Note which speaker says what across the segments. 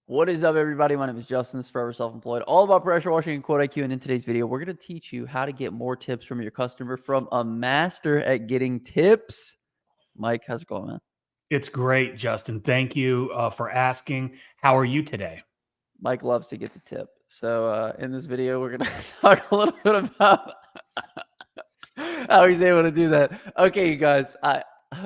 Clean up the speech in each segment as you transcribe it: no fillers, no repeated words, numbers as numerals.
Speaker 1: What is up, everybody? My name is Justin, this is Forever Self-Employed, all about pressure washing and quote IQ. And in today's video, we're going to teach you how to get more tips from your customer from a master at getting tips. Mike, how's it going, man?
Speaker 2: It's great, Justin. Thank you for asking. How are you today?
Speaker 1: Mike loves to get the tip. So in this video, we're going to talk a little bit about how he's able to do that. Okay, you guys,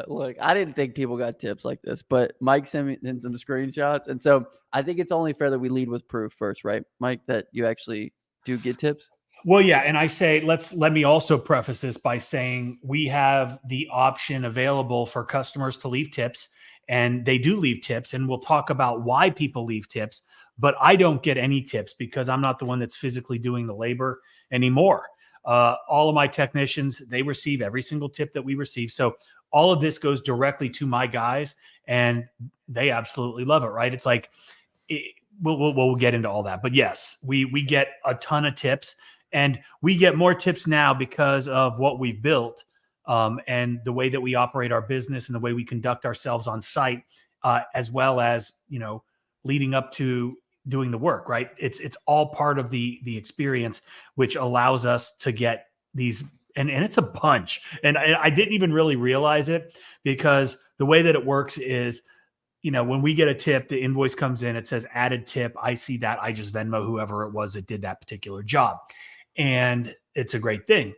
Speaker 1: look, I didn't think people got tips like this, but Mike sent me in some screenshots. And so I think it's only fair that we lead with proof first, right, Mike, that you actually do get tips?
Speaker 2: Well, yeah, and I say let me also preface this by saying we have the option available for customers to leave tips, and they do leave tips, and we'll talk about why people leave tips. But I don't get any tips because I'm not the one that's physically doing the labor anymore. All of my technicians, they receive every single tip that we receive. So all of this goes directly to my guys, and they absolutely love it. Right? It's like we'll get into all that, but yes, we get a ton of tips. And we get more tips now because of what we've built and the way that we operate our business and the way we conduct ourselves on site, as well as, leading up to doing the work, right? It's all part of the experience, which allows us to get these. And it's a bunch. And I didn't even really realize it because the way that it works is, when we get a tip, the invoice comes in, it says added tip. I see that. I just Venmo whoever it was that did that particular job. And it's a great thing.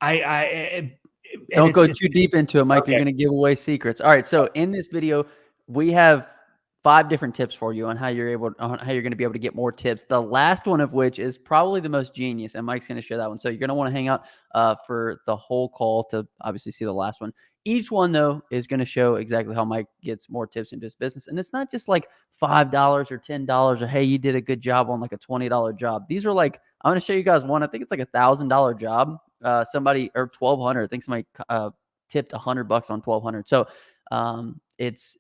Speaker 1: Don't go too deep into it, Mike.
Speaker 2: Okay.
Speaker 1: You're going to give away secrets. All right. So in this video, we have 5 different tips for you on how you're going to be able to get more tips. The last one of which is probably the most genius, and Mike's going to share that one. So you're going to want to hang out for the whole call to obviously see the last one. Each one, though, is going to show exactly how Mike gets more tips into his business. And it's not just like $5 or $10 or, hey, you did a good job on like a $20 job. These are like, I'm going to show you guys one. I think it's like $1,000 job. Somebody, or 1,200. I think somebody tipped $100 on 1,200. So it's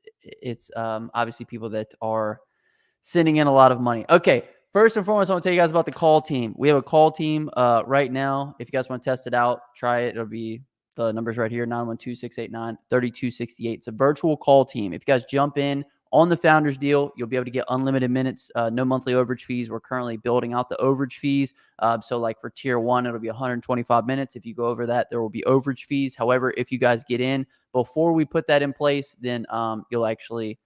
Speaker 1: obviously people that are sending in a lot of money. Okay. First and foremost, I want to tell you guys about the call team. We have a call team right now. If you guys want to test it out, try it. It'll be the numbers right here, 912-689-3268. It's a virtual call team. If you guys jump in on the Founders deal, you'll be able to get unlimited minutes, no monthly overage fees. We're currently building out the overage fees. So like for tier 1, it'll be 125 minutes. If you go over that, there will be overage fees. However, if you guys get in before we put that in place, then you'll actually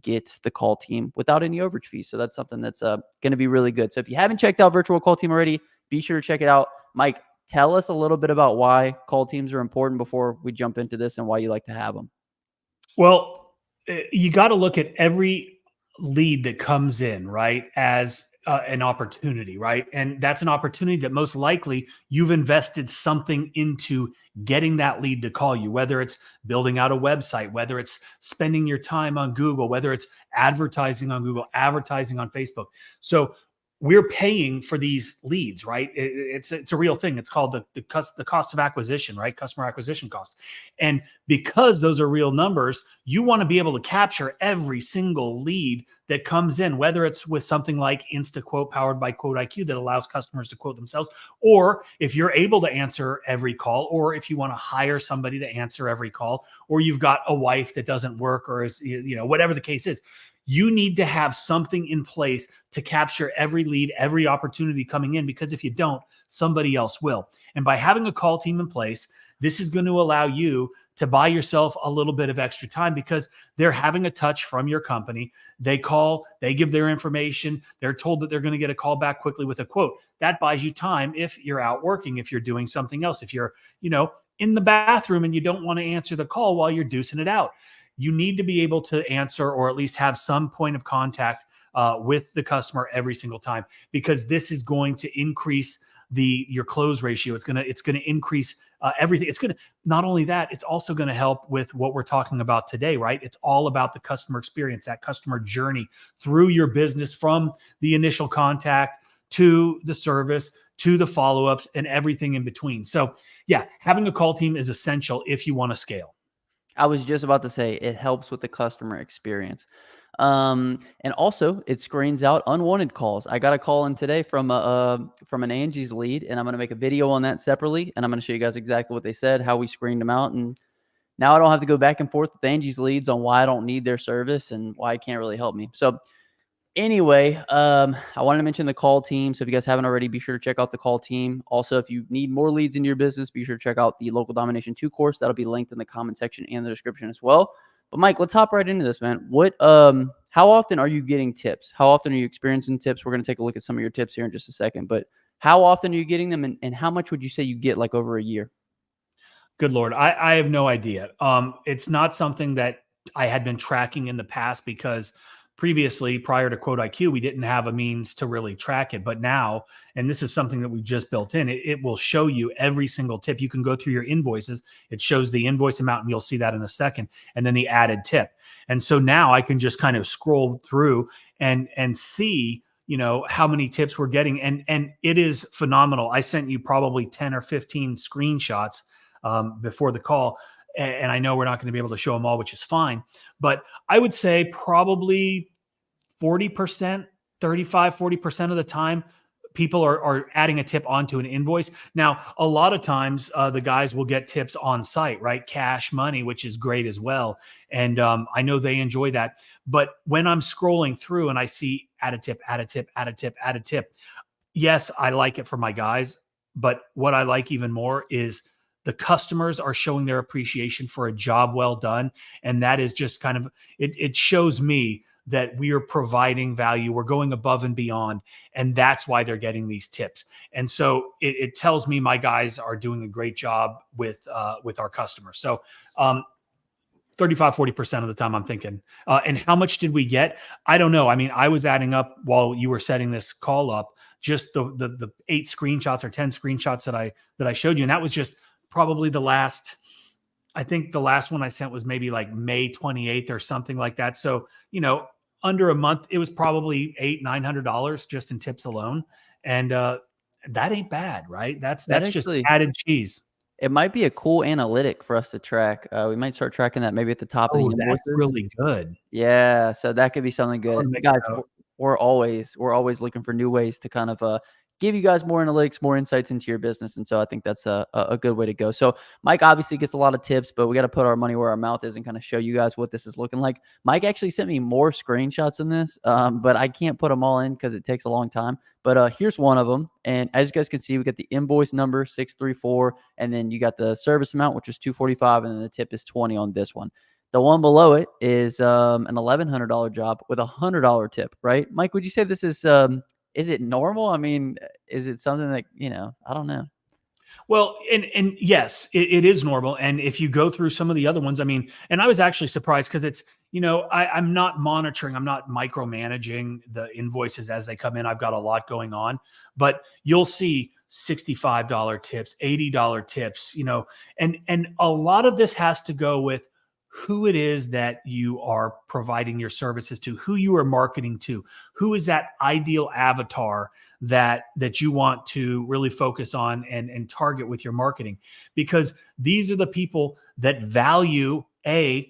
Speaker 1: get the call team without any overage fees. So that's something that's going to be really good. So if you haven't checked out virtual call team already, be sure to check it out. Mike, tell us a little bit about why call teams are important before we jump into this and why you like to have them.
Speaker 2: Well, you got to look at every lead that comes in, right, as an opportunity, right? And that's an opportunity that most likely you've invested something into getting that lead to call you, whether it's building out a website, whether it's spending your time on Google, whether it's advertising on Google, advertising on Facebook. So we're paying for these leads, right? It's a real thing. It's called the cost of acquisition, right? Customer acquisition cost. And because those are real numbers, you want to be able to capture every single lead that comes in, whether it's with something like InstaQuote powered by Quote IQ that allows customers to quote themselves, or if you're able to answer every call, or if you want to hire somebody to answer every call, or you've got a wife that doesn't work, or is, whatever the case is. You need to have something in place to capture every lead, every opportunity coming in, because if you don't, somebody else will. And by having a call team in place, this is going to allow you to buy yourself a little bit of extra time because they're having a touch from your company. They call, they give their information. They're told that they're going to get a call back quickly with a quote. That buys you time if you're out working, if you're doing something else, if you're, in the bathroom and you don't want to answer the call while you're deucing it out. You need to be able to answer or at least have some point of contact with the customer every single time, because this is going to increase your close ratio. It's going to increase everything. It's going to, not only that, it's also going to help with what we're talking about today, right? It's all about the customer experience, that customer journey through your business, from the initial contact to the service, to the follow-ups, and everything in between. So yeah, having a call team is essential if you want to scale.
Speaker 1: I was just about to say it helps with the customer experience. And also it screens out unwanted calls. I got a call in today from an Angie's lead, and I'm going to make a video on that separately. And I'm going to show you guys exactly what they said, how we screened them out, and now I don't have to go back and forth with Angie's leads on why I don't need their service and why it can't really help me. So anyway, I wanted to mention the call team. So if you guys haven't already, be sure to check out the call team. Also, if you need more leads in your business, be sure to check out the Local Domination 2 course. That'll be linked in the comment section and the description as well. But Mike, let's hop right into this, man. How often are you getting tips? How often are you experiencing tips? We're going to take a look at some of your tips here in just a second, but how often are you getting them, and how much would you say you get like over a year?
Speaker 2: Good Lord. I have no idea. It's not something that I had been tracking in the past because previously, prior to Quote IQ, we didn't have a means to really track it. But now, and this is something that we just built in, it will show you every single tip. You can go through your invoices. It shows the invoice amount, and you'll see that in a second, and then the added tip. And so now I can just kind of scroll through and see, how many tips we're getting. And it is phenomenal. I sent you probably 10 or 15 screenshots before the call. And I know we're not going to be able to show them all, which is fine. But I would say probably 40%, 40% of the time, people are adding a tip onto an invoice. Now, a lot of times the guys will get tips on site, right? Cash money, which is great as well. And I know they enjoy that. But when I'm scrolling through and I see add a tip, add a tip, add a tip, add a tip, yes, I like it for my guys. But what I like even more is the customers are showing their appreciation for a job well done. And that is just kind of, it shows me that we are providing value. We're going above and beyond. And that's why they're getting these tips. And so it tells me my guys are doing a great job with our customers. So 35, 40% of the time I'm thinking, and how much did we get? I don't know. I mean, I was adding up while you were setting this call up, just the 8 screenshots or 10 screenshots that I showed you. And that was just probably I think the last one I sent was maybe like May 28th or something like that. So, under a month, it was probably $800-900 just in tips alone. And that ain't bad, right? That's just added cheese.
Speaker 1: It might be a cool analytic for us to track. We might start tracking that maybe at the top of the invoices.
Speaker 2: That's really good.
Speaker 1: Yeah, so that could be something good. Guys, we're always looking for new ways to kind of give you guys more analytics, more insights into your business. And so I think that's a good way to go. So Mike obviously gets a lot of tips, but we got to put our money where our mouth is and kind of show you guys what this is looking like. Mike actually sent me more screenshots than this, but I can't put them all in because it takes a long time. But here's one of them. And as you guys can see, we got the invoice number 634, and then you got the service amount, which is $245, and then the tip is $20 on this one. The one below it is an $1,100 job with a $100 tip, right? Mike, would you say this is it normal? I mean, is it something that, I don't know.
Speaker 2: Well, and yes, it is normal. And if you go through some of the other ones, I mean, and I was actually surprised because it's, I'm not monitoring, I'm not micromanaging the invoices as they come in. I've got a lot going on, but you'll see $65 tips, $80 tips, and a lot of this has to go with who it is that you are providing your services to, who you are marketing to, who is that ideal avatar that you want to really focus on and target with your marketing. Because these are the people that value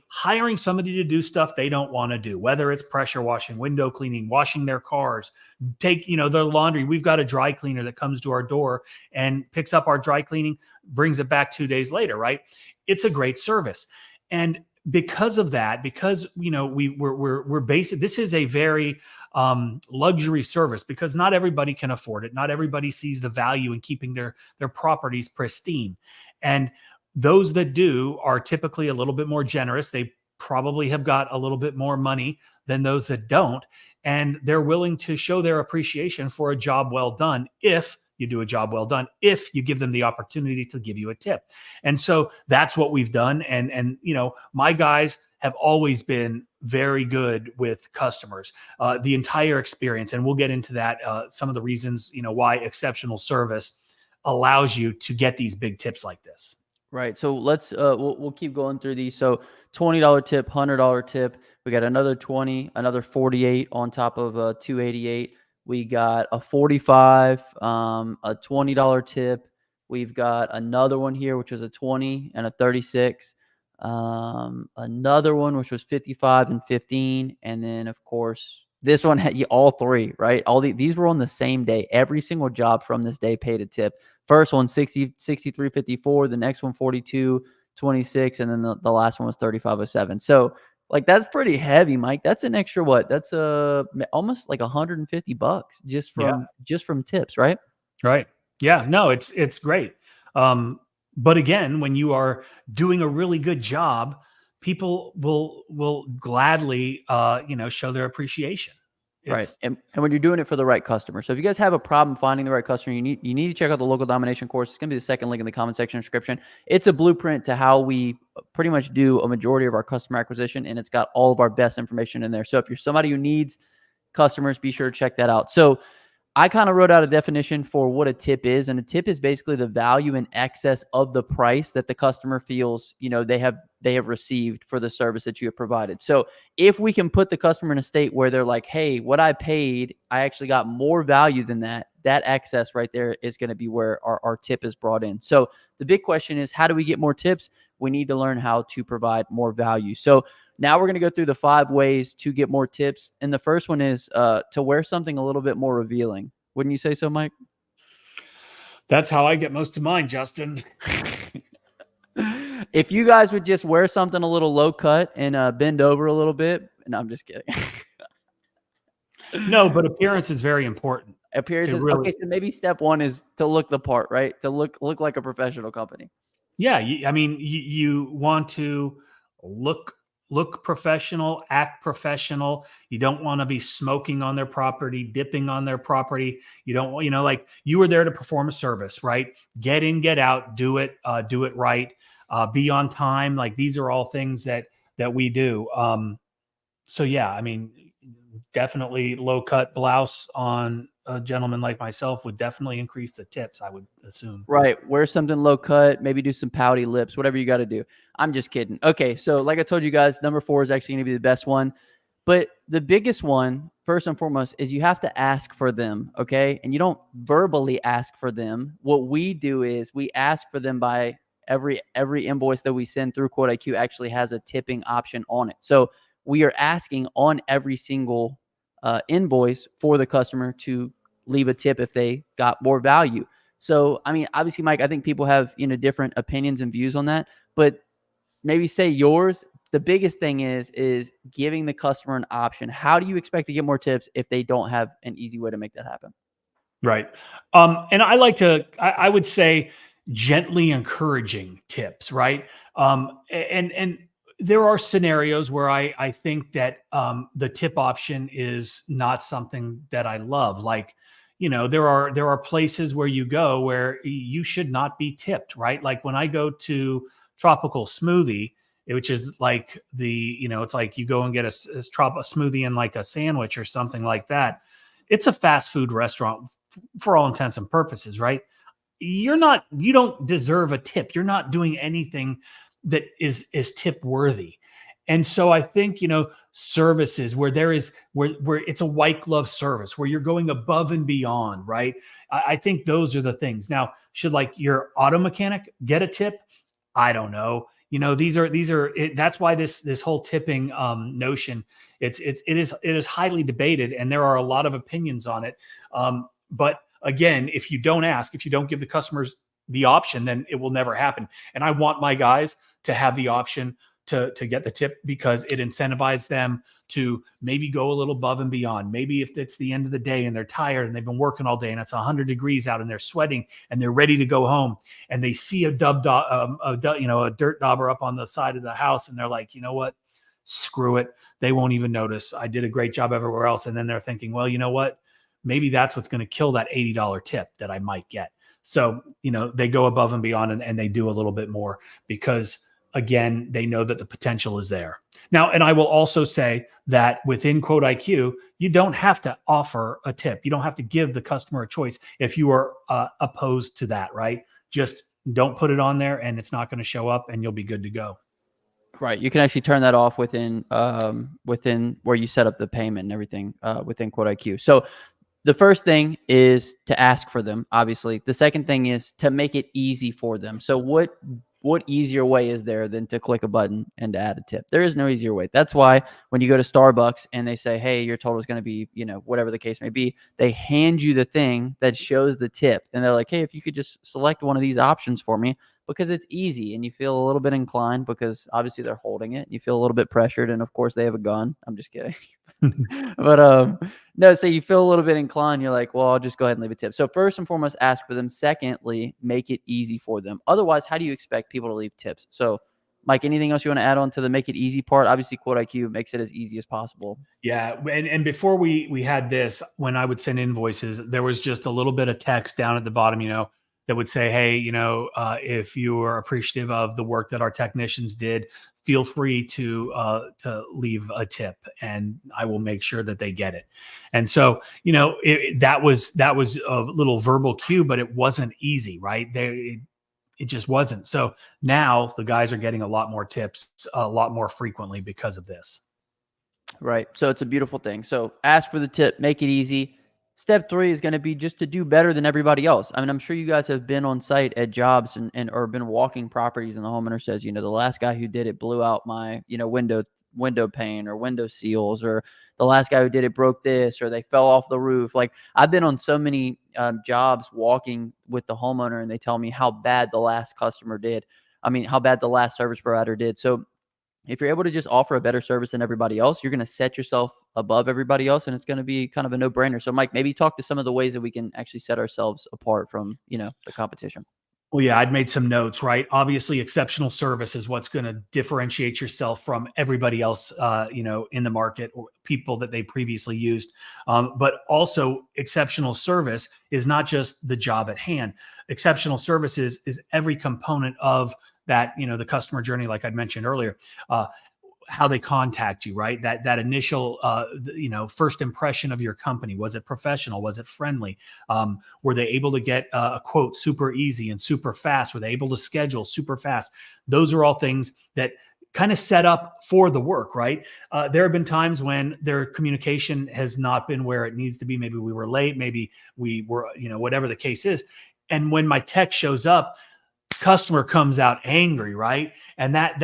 Speaker 2: hiring somebody to do stuff they don't want to do, whether it's pressure washing, window cleaning, washing their cars, take, their laundry. We've got a dry cleaner that comes to our door and picks up our dry cleaning, brings it back 2 days later, right? It's a great service. And because of that, because we're basic, this is a very luxury service because not everybody can afford it. Not everybody sees the value in keeping their properties pristine. And those that do are typically a little bit more generous. They probably have got a little bit more money than those that don't. And they're willing to show their appreciation for a job well done if you do a job well done, if you give them the opportunity to give you a tip. And so that's what we've done. And my guys have always been very good with customers, the entire experience. And we'll get into that, some of the reasons, why exceptional service allows you to get these big tips like this.
Speaker 1: Right. So let's we'll keep going through these. So $20 tip, $100 tip. We got another 20, another 48 on top of 288. We got a 45, a $20 tip. We've got another one here, which was a 20 and a 36. Another one, which was 55 and 15. And then, of course, this one had all three, right? These were on the same day. Every single job from this day paid a tip. First one, 63.54. The next one, 42. 26, and then the last one was 3507. So like that's pretty heavy, Mike. That's an extra what? That's almost like $150 just from tips, right?
Speaker 2: Right. Yeah. No, it's great. But again, when you are doing a really good job, people will gladly show their appreciation.
Speaker 1: Right.
Speaker 2: It's
Speaker 1: And when you're doing it for the right customer. So if you guys have a problem finding the right customer, you need to check out the local domination course. It's going to be the second link in the comment section description. It's a blueprint to how we pretty much do a majority of our customer acquisition, and it's got all of our best information in there. So if you're somebody who needs customers, be sure to check that out. So I kind of wrote out a definition for what a tip is, and a tip is basically the value in excess of the price that the customer feels, they have received for the service that you have provided. So if we can put the customer in a state where they're like, hey, what I paid, I actually got more value than that, that excess right there is going to be where our tip is brought in. So the big question is, how do we get more tips? We need to learn how to provide more value. So now we're going to go through the 5 ways to get more tips. And the first one is to wear something a little bit more revealing. Wouldn't you say so, Mike?
Speaker 2: That's how I get most of mine, Justin.
Speaker 1: If you guys would just wear something a little low cut and bend over a little bit. No, I'm just kidding.
Speaker 2: No, but appearance is very important.
Speaker 1: Appearance is really, okay. So maybe step 1 is to look the part, right? To look like a professional company.
Speaker 2: Yeah, you want to look professional, act professional. You don't want to be smoking on their property, dipping on their property. You don't want, like you were there to perform a service, right? Get in, get out, do it right, be on time. Like these are all things that we do. So yeah, I mean, definitely low cut blouse on a gentleman like myself would definitely increase the tips, I would assume.
Speaker 1: Right. Wear something low cut, maybe do some pouty lips, whatever you got to do. I'm just kidding. Okay. So like I told you guys, number 4 is actually going to be the best one. But the biggest one, first and foremost, is you have to ask for them. Okay. And you don't verbally ask for them. What we do is we ask for them by every invoice that we send through Quote IQ actually has a tipping option on it. So we are asking on every single invoice for the customer to leave a tip if they got more value. So, I mean, obviously, Mike, I think people have, different opinions and views on that, but maybe say yours. The biggest thing is giving the customer an option. How do you expect to get more tips if they don't have an easy way to make that happen?
Speaker 2: Right. And I would say gently encouraging tips, right? And there are scenarios where I think that the tip option is not something that I love. Like, there are places where you go where you should not be tipped, right? Like when I go to Tropical Smoothie, which is like it's like you go and get a smoothie and like a sandwich or something like that. It's a fast food restaurant for all intents and purposes, right? You don't deserve a tip. You're not doing anything that is tip worthy. And so I think, services where where it's a white glove service, where you're going above and beyond, right? I think those are the things. Now, should like your auto mechanic get a tip? I don't know. That's why this whole tipping notion, it is highly debated, and there are a lot of opinions on it. But again, if you don't ask, if you don't give the customers the option, then it will never happen. And I want my guys to have the option to get the tip, because it incentivizes them to maybe go a little above and beyond. Maybe if it's the end of the day and they're tired and they've been working all day and it's 100 degrees out and they're sweating and they're ready to go home, and they see a dirt dauber up on the side of the house, and they're like, you know what? Screw it. They won't even notice. I did a great job everywhere else. And then they're thinking, well, you know what? Maybe that's what's going to kill that $80 tip that I might get. So, they go above and beyond and they do a little bit more because, again, they know that the potential is there. Now, and I will also say that within Quote IQ, you don't have to offer a tip. You don't have to give the customer a choice if you are opposed to that, right? Just don't put it on there and it's not going to show up and you'll be good to go.
Speaker 1: Right. You can actually turn that off within where you set up the payment and everything within Quote IQ. So the first thing is to ask for them, obviously. The second thing is to make it easy for them. So what easier way is there than to click a button and to add a tip? There is no easier way. That's why when you go to Starbucks and they say, hey, your total is going to be, whatever the case may be, they hand you the thing that shows the tip. And they're like, hey, if you could just select one of these options for me, because it's easy and you feel a little bit inclined because obviously they're holding it. You feel a little bit pressured, and of course they have a gun. I'm just kidding. But no, so you feel a little bit inclined. You're like, well, I'll just go ahead and leave a tip. So first and foremost, ask for them. Secondly, make it easy for them. Otherwise, how do you expect people to leave tips? So Mike, anything else you want to add on to the make it easy part? Obviously, Quote IQ makes it as easy as possible.
Speaker 2: Yeah, and before we had this, when I would send invoices, there was just a little bit of text down at the bottom, that would say, "Hey, if you are appreciative of the work that our technicians did, feel free to leave a tip, and I will make sure that they get it." And so, that was a little verbal cue, but it wasn't easy, right? It just wasn't. So now the guys are getting a lot more tips, a lot more frequently because of this.
Speaker 1: Right. So it's a beautiful thing. So ask for the tip, make it easy. Step 3 is going to be just to do better than everybody else. I mean, I'm sure you guys have been on site at jobs and or been walking properties, and the homeowner says, the last guy who did it blew out my, window pane or window seals, or the last guy who did it broke this, or they fell off the roof. Like, I've been on so many jobs walking with the homeowner, and they tell me how bad the last customer did. I mean, how bad the last service provider did. So if you're able to just offer a better service than everybody else, you're going to set yourself above everybody else, and it's going to be kind of a no-brainer. So, Mike, maybe talk to some of the ways that we can actually set ourselves apart from, the competition.
Speaker 2: Well, yeah, I'd made some notes, right? Obviously, exceptional service is what's going to differentiate yourself from everybody else, in the market or people that they previously used. But also, exceptional service is not just the job at hand. Exceptional service is every component of that, the customer journey, like I'd mentioned earlier. How they contact you, right? That initial, first impression of your company. Was it professional? Was it friendly? Were they able to get a quote super easy and super fast? Were they able to schedule super fast? Those are all things that kind of set up for the work, right? There have been times when their communication has not been where it needs to be. Maybe we were late. Maybe we were, whatever the case is. And when my tech shows up, customer comes out angry, right? And that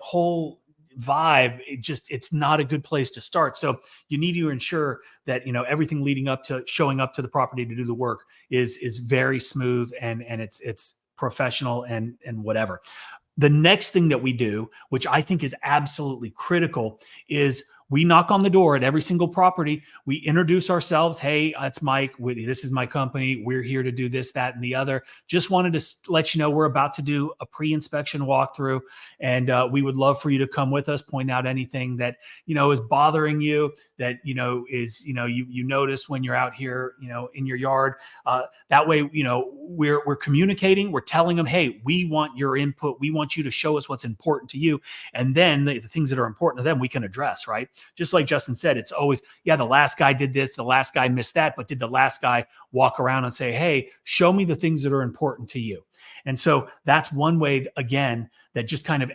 Speaker 2: whole vibe, it's not a good place to start. So you need to ensure that everything leading up to showing up to the property to do the work is very smooth and it's professional and whatever. The next thing that we do, which I think is absolutely critical, is we knock on the door at every single property. We introduce ourselves. Hey, it's Mike. This is my company. We're here to do this, that, and the other. Just wanted to let you know we're about to do a pre-inspection walkthrough, and we would love for you to come with us. Point out anything that is bothering you, that is you notice when you're out here in your yard. That way we're communicating. We're telling them, hey, we want your input. We want you to show us what's important to you, and then the things that are important to them we can address, right? Just like Justin said, it's always, the last guy did this, the last guy missed that, but did the last guy walk around and say, hey, show me the things that are important to you? And so that's one way, again, that just kind of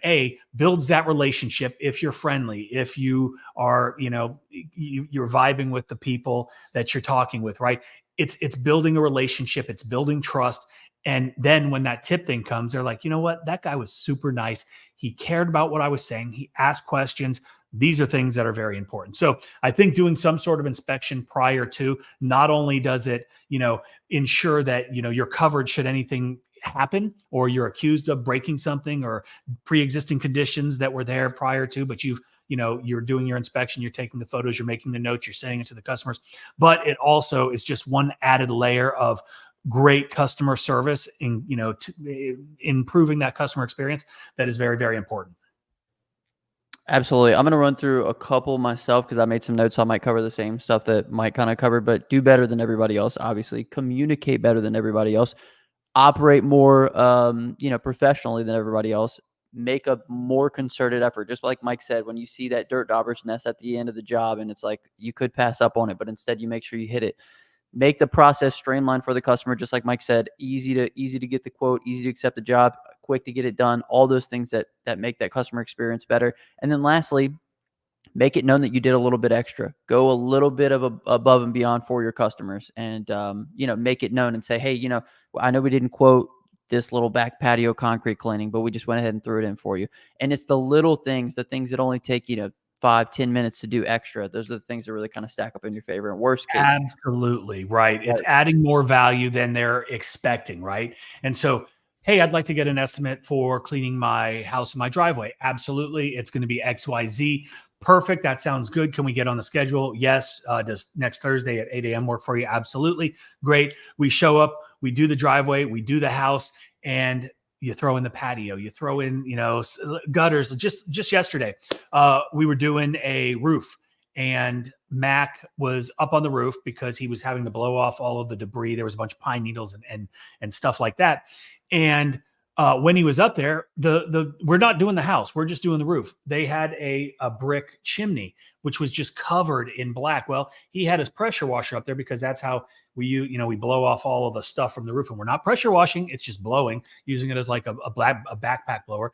Speaker 2: builds that relationship. If you're friendly, if you are, you're vibing with the people that you're talking with, right? It's building a relationship, it's building trust. And then when that tip thing comes, they're like, you know what? That guy was super nice. He cared about what I was saying. He asked questions. These are things that are very important. So I think doing some sort of inspection prior to, not only does it, ensure that, you're covered should anything happen or you're accused of breaking something or pre-existing conditions that were there prior to, but you're doing your inspection, you're taking the photos, you're making the notes, you're sending it to the customers. But it also is just one added layer of great customer service in improving that customer experience that is very, very important.
Speaker 1: Absolutely. I'm going to run through a couple myself because I made some notes. So I might cover the same stuff that Mike kind of covered, but do better than everybody else. Obviously, communicate better than everybody else. Operate more, professionally than everybody else. Make a more concerted effort. Just like Mike said, when you see that dirt dauber's nest at the end of the job and it's like you could pass up on it, but instead you make sure you hit it. Make the process streamlined for the customer, just like Mike said, easy to get the quote, easy to accept the job, quick to get it done, all those things that make that customer experience better. And then lastly, make it known that you did a little bit extra. Go a little bit of above and beyond for your customers, and make it known and say, hey, I know we didn't quote this little back patio concrete cleaning, but we just went ahead and threw it in for you. And it's the little things, the things that only take 5-10 minutes to do extra. Those are the things that really kind of stack up in your favor. And worst case,
Speaker 2: absolutely right. It's adding more value than they're expecting, right? And so hey, I'd like to get an estimate for cleaning my house and my driveway. Absolutely. It's going to be XYZ. Perfect. That sounds good. Can we get on the schedule? Yes. Does next Thursday at 8 a.m. work for you? Absolutely. Great. We show up, we do the driveway, we do the house, and you throw in the patio, you throw in, gutters. Just yesterday, we were doing a roof, and Mac was up on the roof because he was having to blow off all of the debris. There was a bunch of pine needles and stuff like that. And when he was up there, we're not doing the house, we're just doing the roof. They had a brick chimney which was just covered in black. Well, he had his pressure washer up there because that's how we blow off all of the stuff from the roof, and we're not pressure washing; it's just blowing, using it as like a backpack blower.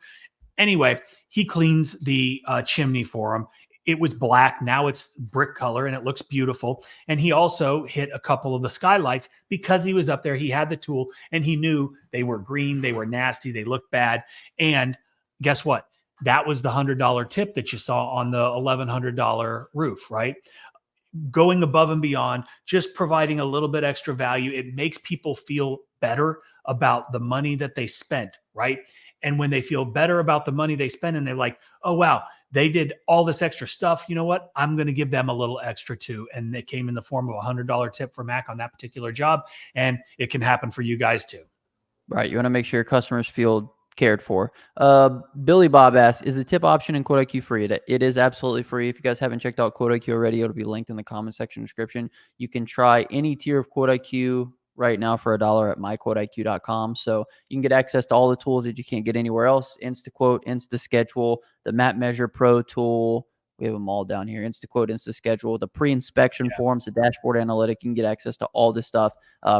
Speaker 2: Anyway, he cleans the chimney for him. It was black. Now it's brick color and it looks beautiful. And he also hit a couple of the skylights because he was up there. He had the tool and he knew they were green. They were nasty. They looked bad. And guess what? That was the $100 tip that you saw on the $1,100 roof, right? Going above and beyond, just providing a little bit extra value. It makes people feel better about the money that they spent, right? And when they feel better about the money they spend and they're like, oh, wow, they did all this extra stuff. You know what? I'm going to give them a little extra too. And it came in the form of a $100 tip for Mac on that particular job. And it can happen for you guys too.
Speaker 1: Right. You want to make sure your customers feel cared for. Billy Bob asks, is the tip option in Quote IQ free? It is absolutely free. If you guys haven't checked out Quote IQ already, it'll be linked in the comment section description. You can try any tier of Quote IQ right now for $1 at myquoteiq.com. So you can get access to all the tools that you can't get anywhere else. InstaQuote, InstaSchedule, the Map Measure Pro tool. We have them all down here. InstaQuote, InstaSchedule, the pre-inspection forms, the dashboard analytic. You can get access to all this stuff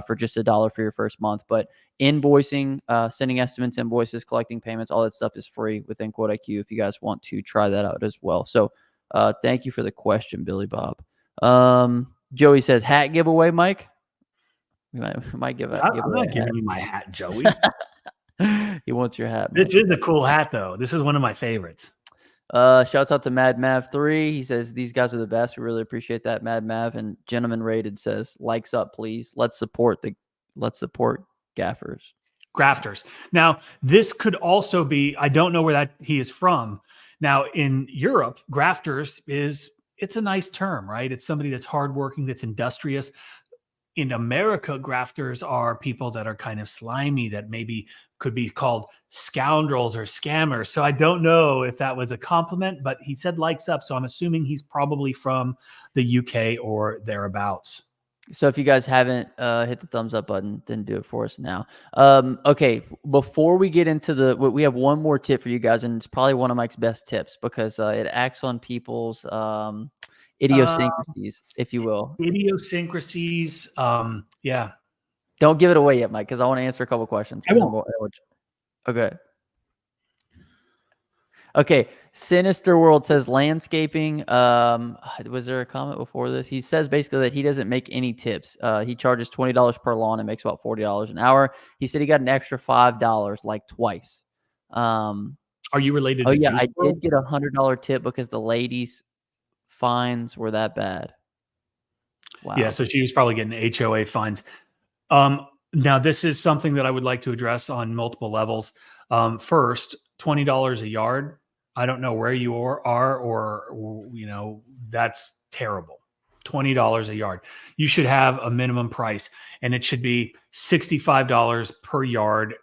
Speaker 1: for just $1 for your first month. But invoicing, sending estimates, invoices, collecting payments, all that stuff is free within Quote IQ if you guys want to try that out as well. So thank you for the question, Billy Bob. Joey says, hat giveaway, Mike? We might give a
Speaker 2: I'm not giving you my hat, Joey.
Speaker 1: He wants your hat.
Speaker 2: This is a cool hat, though. This is one of my favorites.
Speaker 1: Shouts out to Mad Mav 3. He says these guys are the best. We really appreciate that, Mad Mav. And Gentleman Rated says, likes up, please. Let's support gaffers.
Speaker 2: Grafters. Now, this could also be, I don't know where that he is from. Now, in Europe, grafters it's a nice term, right? It's somebody that's hardworking, that's industrious. In America, grafters are people that are kind of slimy, that maybe could be called scoundrels or scammers. So I don't know if that was a compliment, but he said likes up. So I'm assuming he's probably from the UK or thereabouts.
Speaker 1: So if you guys haven't hit the thumbs up button, then do it for us now. Okay, before we get into we have one more tip for you guys, and it's probably one of Mike's best tips because it acts on people's idiosyncrasies, if you will.
Speaker 2: Idiosyncrasies. Yeah.
Speaker 1: Don't give it away yet, Mike, because I want to answer a couple questions.
Speaker 2: I won't.
Speaker 1: Okay. Okay. Sinister World says landscaping. Was there a comment before this? He says basically that he doesn't make any tips. He charges $20 per lawn and makes about $40 an hour. He said he got an extra $5 like twice.
Speaker 2: Are you related?
Speaker 1: Oh yeah, I did get $100 tip because the ladies' fines were that bad.
Speaker 2: Wow. Yeah, so she was probably getting HOA fines. Now this is something that I would like to address on multiple levels. First, $20 a yard. I don't know where you are or that's terrible. $20 a yard. You should have a minimum price, and it should be $65 per yard,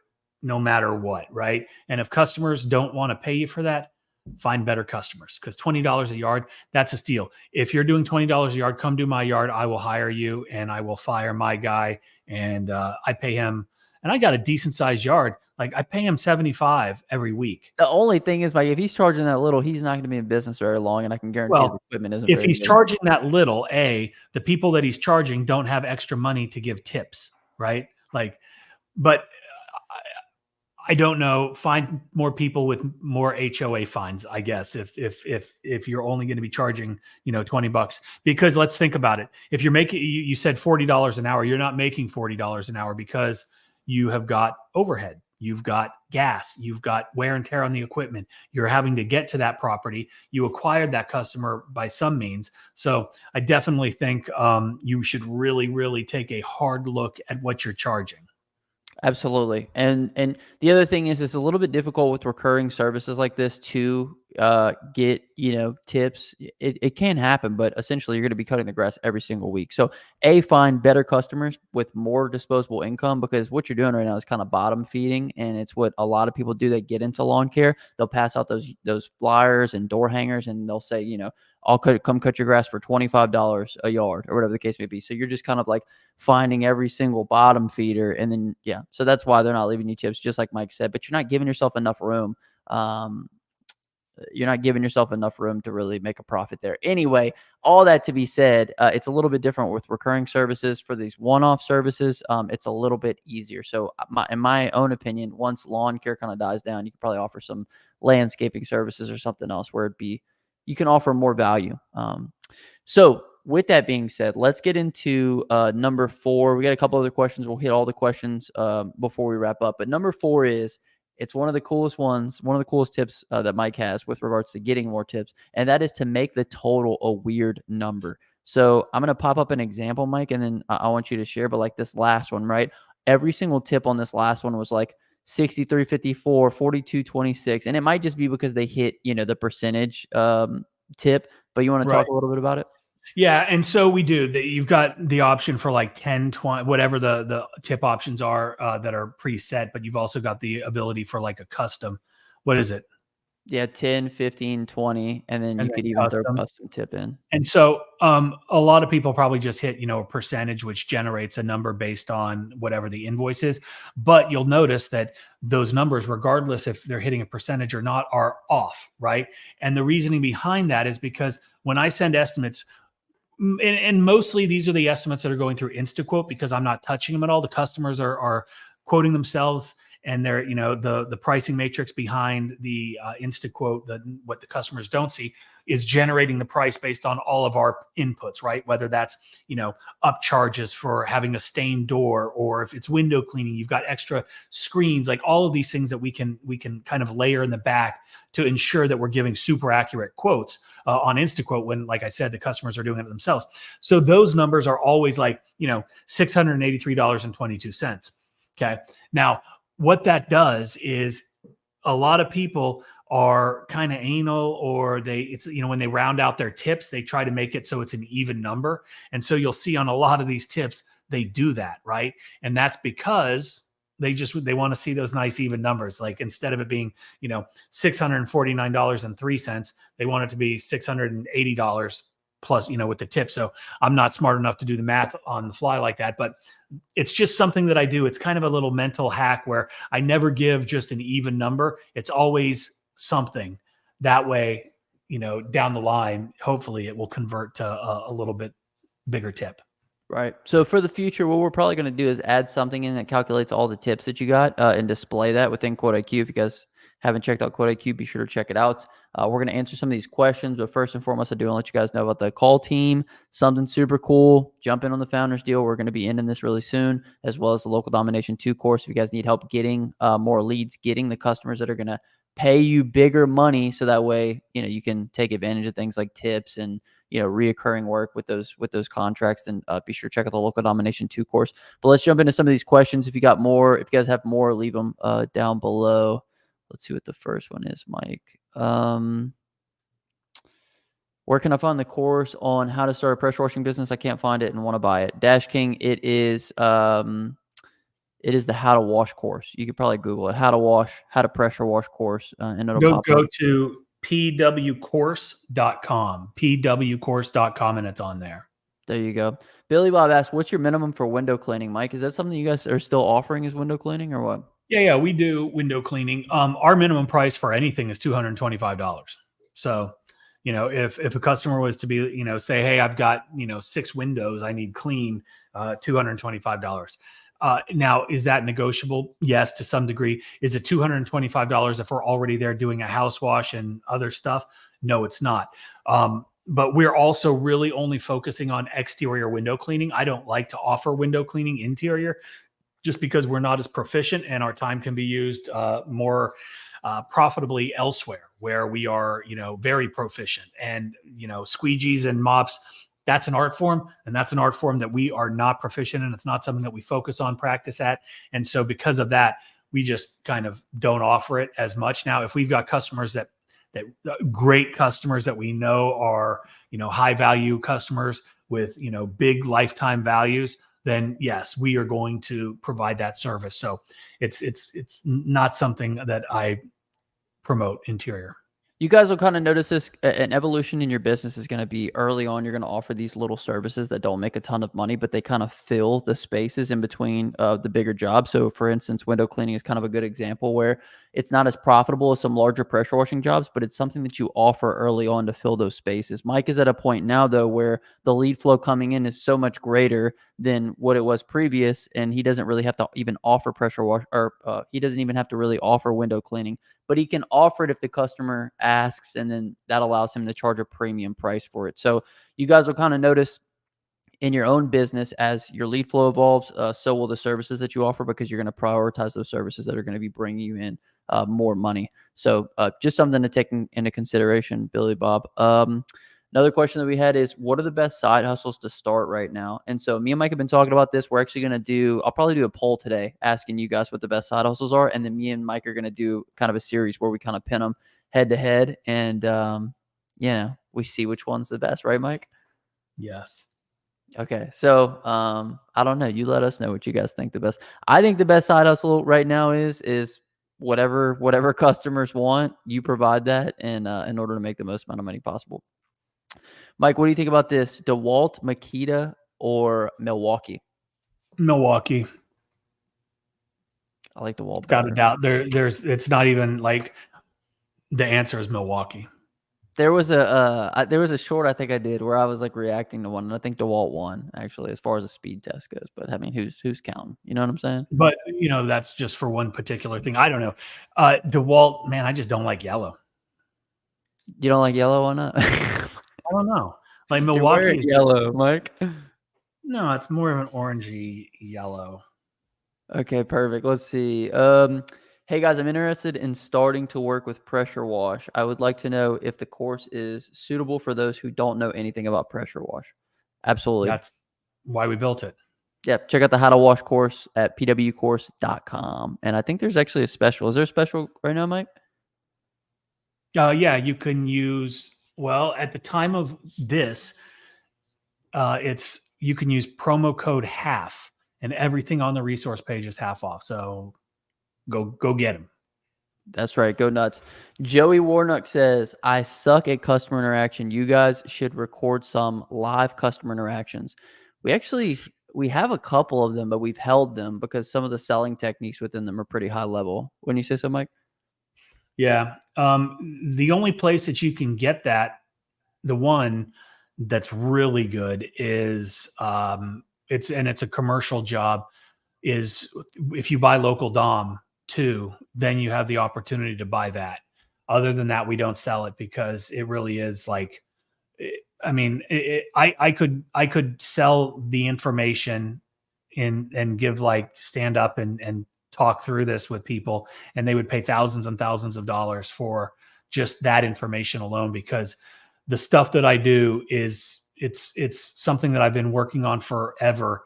Speaker 2: no matter what, right? And if customers don't want to pay you for that, find better customers, because $20 a yard, that's a steal. If you're doing $20 a yard, come do my yard. I will hire you and I will fire my guy, and I pay him. And I got a decent sized yard. Like I pay him $75 every week.
Speaker 1: The only thing is, Mike, if he's charging that little, he's not going to be in business very long, and I can guarantee his equipment isn't.
Speaker 2: If he's charging that little, the people that he's charging don't have extra money to give tips, right? But I don't know. Find more people with more HOA fines, I guess. If you're only going to be charging, $20, because let's think about it. If you're making, you said $40 an hour, you're not making $40 an hour because you have got overhead, you've got gas, you've got wear and tear on the equipment. You're having to get to that property. You acquired that customer by some means. So I definitely think you should really, really take a hard look at what you're charging.
Speaker 1: Absolutely. And the other thing is it's a little bit difficult with recurring services like this to get, tips. It can happen, but essentially you're going to be cutting the grass every single week. So find better customers with more disposable income, because what you're doing right now is kind of bottom feeding, and it's what a lot of people do that get into lawn care. They'll pass out those flyers and door hangers, and they'll say, I'll come cut your grass for $25 a yard or whatever the case may be. So you're just kind of like finding every single bottom feeder. And then, so that's why they're not leaving you tips, just like Mike said, but you're not giving yourself enough room. You're not giving yourself enough room to really make a profit there. Anyway, all that to be said, it's a little bit different with recurring services. For these one-off services, it's a little bit easier. So in my own opinion, once lawn care kind of dies down, you could probably offer some landscaping services or something else where you can offer more value. So with that being said, let's get into number 4. We got a couple other questions. We'll hit all the questions before we wrap up. But number 4 is, it's one of the coolest ones, one of the coolest tips that Mike has with regards to getting more tips, and that is to make the total a weird number. So I'm going to pop up an example, Mike, and then I want you to share. But like this last one, right? Every single tip on this last one was like 63.54, 42.26, and it might just be because they hit, the percentage tip. But you want to talk a little bit about it?
Speaker 2: Yeah. And so we do that. You've got the option for like 10, 20, whatever the tip options are that are preset, but you've also got the ability for like a custom. What is it?
Speaker 1: Yeah, 10, 15, 20, and then you could even throw custom tip in.
Speaker 2: And so a lot of people probably just hit, a percentage, which generates a number based on whatever the invoice is. But you'll notice that those numbers, regardless if they're hitting a percentage or not, are off, right? And the reasoning behind that is because when I send estimates, and mostly these are the estimates that are going through InstaQuote, because I'm not touching them at all. The customers are quoting themselves, and they're, the pricing matrix behind the InstaQuote, what the customers don't see, is generating the price based on all of our inputs, right? Whether that's, up charges for having a stained door, or if it's window cleaning, you've got extra screens, like all of these things that we can kind of layer in the back to ensure that we're giving super accurate quotes on InstaQuote when, like I said, the customers are doing it themselves. So those numbers are always like, $683.22. Okay. Now, what that does is a lot of people are kind of anal, or when they round out their tips, they try to make it so it's an even number. And so you'll see on a lot of these tips, they do that, right? And that's because they want to see those nice even numbers. Like instead of it being, $649.03, they want it to be $680 plus, with the tip. So I'm not smart enough to do the math on the fly like that, but it's just something that I do. It's kind of a little mental hack where I never give just an even number. It's always something. That way, down the line, hopefully it will convert to a little bit bigger tip.
Speaker 1: Right. So for the future, what we're probably going to do is add something in that calculates all the tips that you got and display that within Quote IQ. If you guys haven't checked out Quote IQ, be sure to check it out. We're going to answer some of these questions, but first and foremost, I do want to let you guys know about the call team. Something super cool. Jump in on the Founders Deal. We're going to be ending this really soon, as well as the Local Domination 2 course. If you guys need help getting more leads, getting the customers that are going to pay you bigger money, so that way, you can take advantage of things like tips and, reoccurring work with those contracts, then be sure to check out the Local Domination 2 course. But let's jump into some of these questions. If you got more, if you guys have more, leave them down below. Let's see what the first one is, Mike. Where can I find the course on how to start a pressure washing business? I can't find it and want to buy it. Dash King, it is the how to wash course. You could probably Google it. How to pressure wash course. And it'll
Speaker 2: go to pwcourse.com, pwcourse.com, and it's on there.
Speaker 1: There you go. Billy Bob asked, what's your minimum for window cleaning, Mike? Is that something you guys are still offering as window cleaning or what?
Speaker 2: Yeah, we do window cleaning. Our minimum price for anything is $225. So, if a customer was to be, say, hey, I've got, 6 windows I need clean, $225. Now, is that negotiable? Yes, to some degree. Is it $225 if we're already there doing a house wash and other stuff? No, it's not. But we're also really only focusing on exterior window cleaning. I don't like to offer window cleaning interior, just because we're not as proficient and our time can be used more profitably elsewhere, where we are, very proficient. And, squeegees and mops, That's an art form, and that's an art form that we are not proficient in. It's not something that we focus on, practice at. And so because of that, we just kind of don't offer it as much. Now, if we've got customers that great customers that we know are, high value customers with, big lifetime values, then yes, we are going to provide that service. So it's not something that I promote interior.
Speaker 1: You guys will kind of notice this, an evolution in your business is going to be early on. You're going to offer these little services that don't make a ton of money, but they kind of fill the spaces in between the bigger jobs. So for instance, window cleaning is kind of a good example where it's not as profitable as some larger pressure washing jobs, but it's something that you offer early on to fill those spaces. Mike is at a point now though, where the lead flow coming in is so much greater than what it was previous. And he doesn't really have to even offer pressure wash, or he doesn't even have to really offer window cleaning, but he can offer it if the customer asks, and then that allows him to charge a premium price for it. So you guys will kind of notice in your own business as your lead flow evolves, so will the services that you offer, because you're going to prioritize those services that are going to be bringing you in more money. So just something to take into consideration, Billy Bob. Another question that we had is, what are the best side hustles to start right now? And so me and Mike have been talking about this. We're actually going to I'll probably do a poll today asking you guys what the best side hustles are. And then me and Mike are going to do kind of a series where we kind of pin them head to head. And, we see which one's the best, right, Mike?
Speaker 2: Yes.
Speaker 1: Okay. So, I don't know. You let us know what you guys think the best. I think the best side hustle right now is whatever customers want, you provide that in order to make the most amount of money possible. Mike, what do you think about this? DeWalt, Makita, or Milwaukee?
Speaker 2: Milwaukee.
Speaker 1: I like DeWalt.
Speaker 2: Without a doubt. It's not even like the answer is Milwaukee.
Speaker 1: There was a short I think I did where I was like reacting to one, and I think DeWalt won actually as far as the speed test goes. But I mean, who's counting? You know what I'm saying?
Speaker 2: But that's just for one particular thing. I don't know. DeWalt, man, I just don't like yellow.
Speaker 1: You don't like yellow or not?
Speaker 2: I don't know. Like Milwaukee is
Speaker 1: yellow, Mike.
Speaker 2: No, it's more of an orangey yellow.
Speaker 1: Okay, perfect. Let's see. Hey guys, I'm interested in starting to work with pressure wash. I would like to know if the course is suitable for those who don't know anything about pressure wash. Absolutely.
Speaker 2: That's why we built it.
Speaker 1: Yeah, check out the How to Wash course at pwcourse.com. And I think there's actually a special. Is there a special right now, Mike?
Speaker 2: Yeah, you can use, at the time of this, you can use promo code HALF, and everything on the resource page is half off. So go get them.
Speaker 1: That's right. Go nuts. Joey Warnock says, I suck at customer interaction. You guys should record some live customer interactions. We have a couple of them, but we've held them because some of the selling techniques within them are pretty high level. Wouldn't you say so, Mike?
Speaker 2: Yeah. The only place that you can get that, the one that's really good is it's a commercial job, is if you buy Local Dom too, then you have the opportunity to buy that. Other than that, we don't sell it because it really is like, I could sell the information and give stand up and talk through this with people, and they would pay thousands and thousands of dollars for just that information alone, because the stuff that I do it's something that I've been working on forever,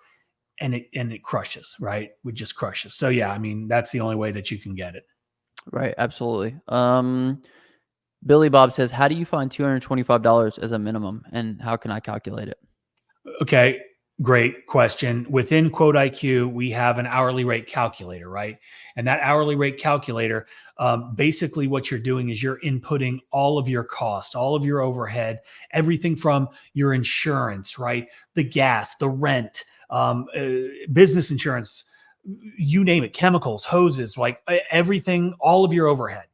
Speaker 2: and it crushes, right? It just crushes. So yeah, that's the only way that you can get it.
Speaker 1: Right. Absolutely. Billy Bob says, how do you find $225 as a minimum, and how can I calculate it?
Speaker 2: Okay. Great question. Within Quote IQ, we have an hourly rate calculator, right? And that hourly rate calculator, basically what you're doing is you're inputting all of your costs, all of your overhead, everything from your insurance, right? The gas, the rent, business insurance, you name it, chemicals, hoses, like everything, all of your overhead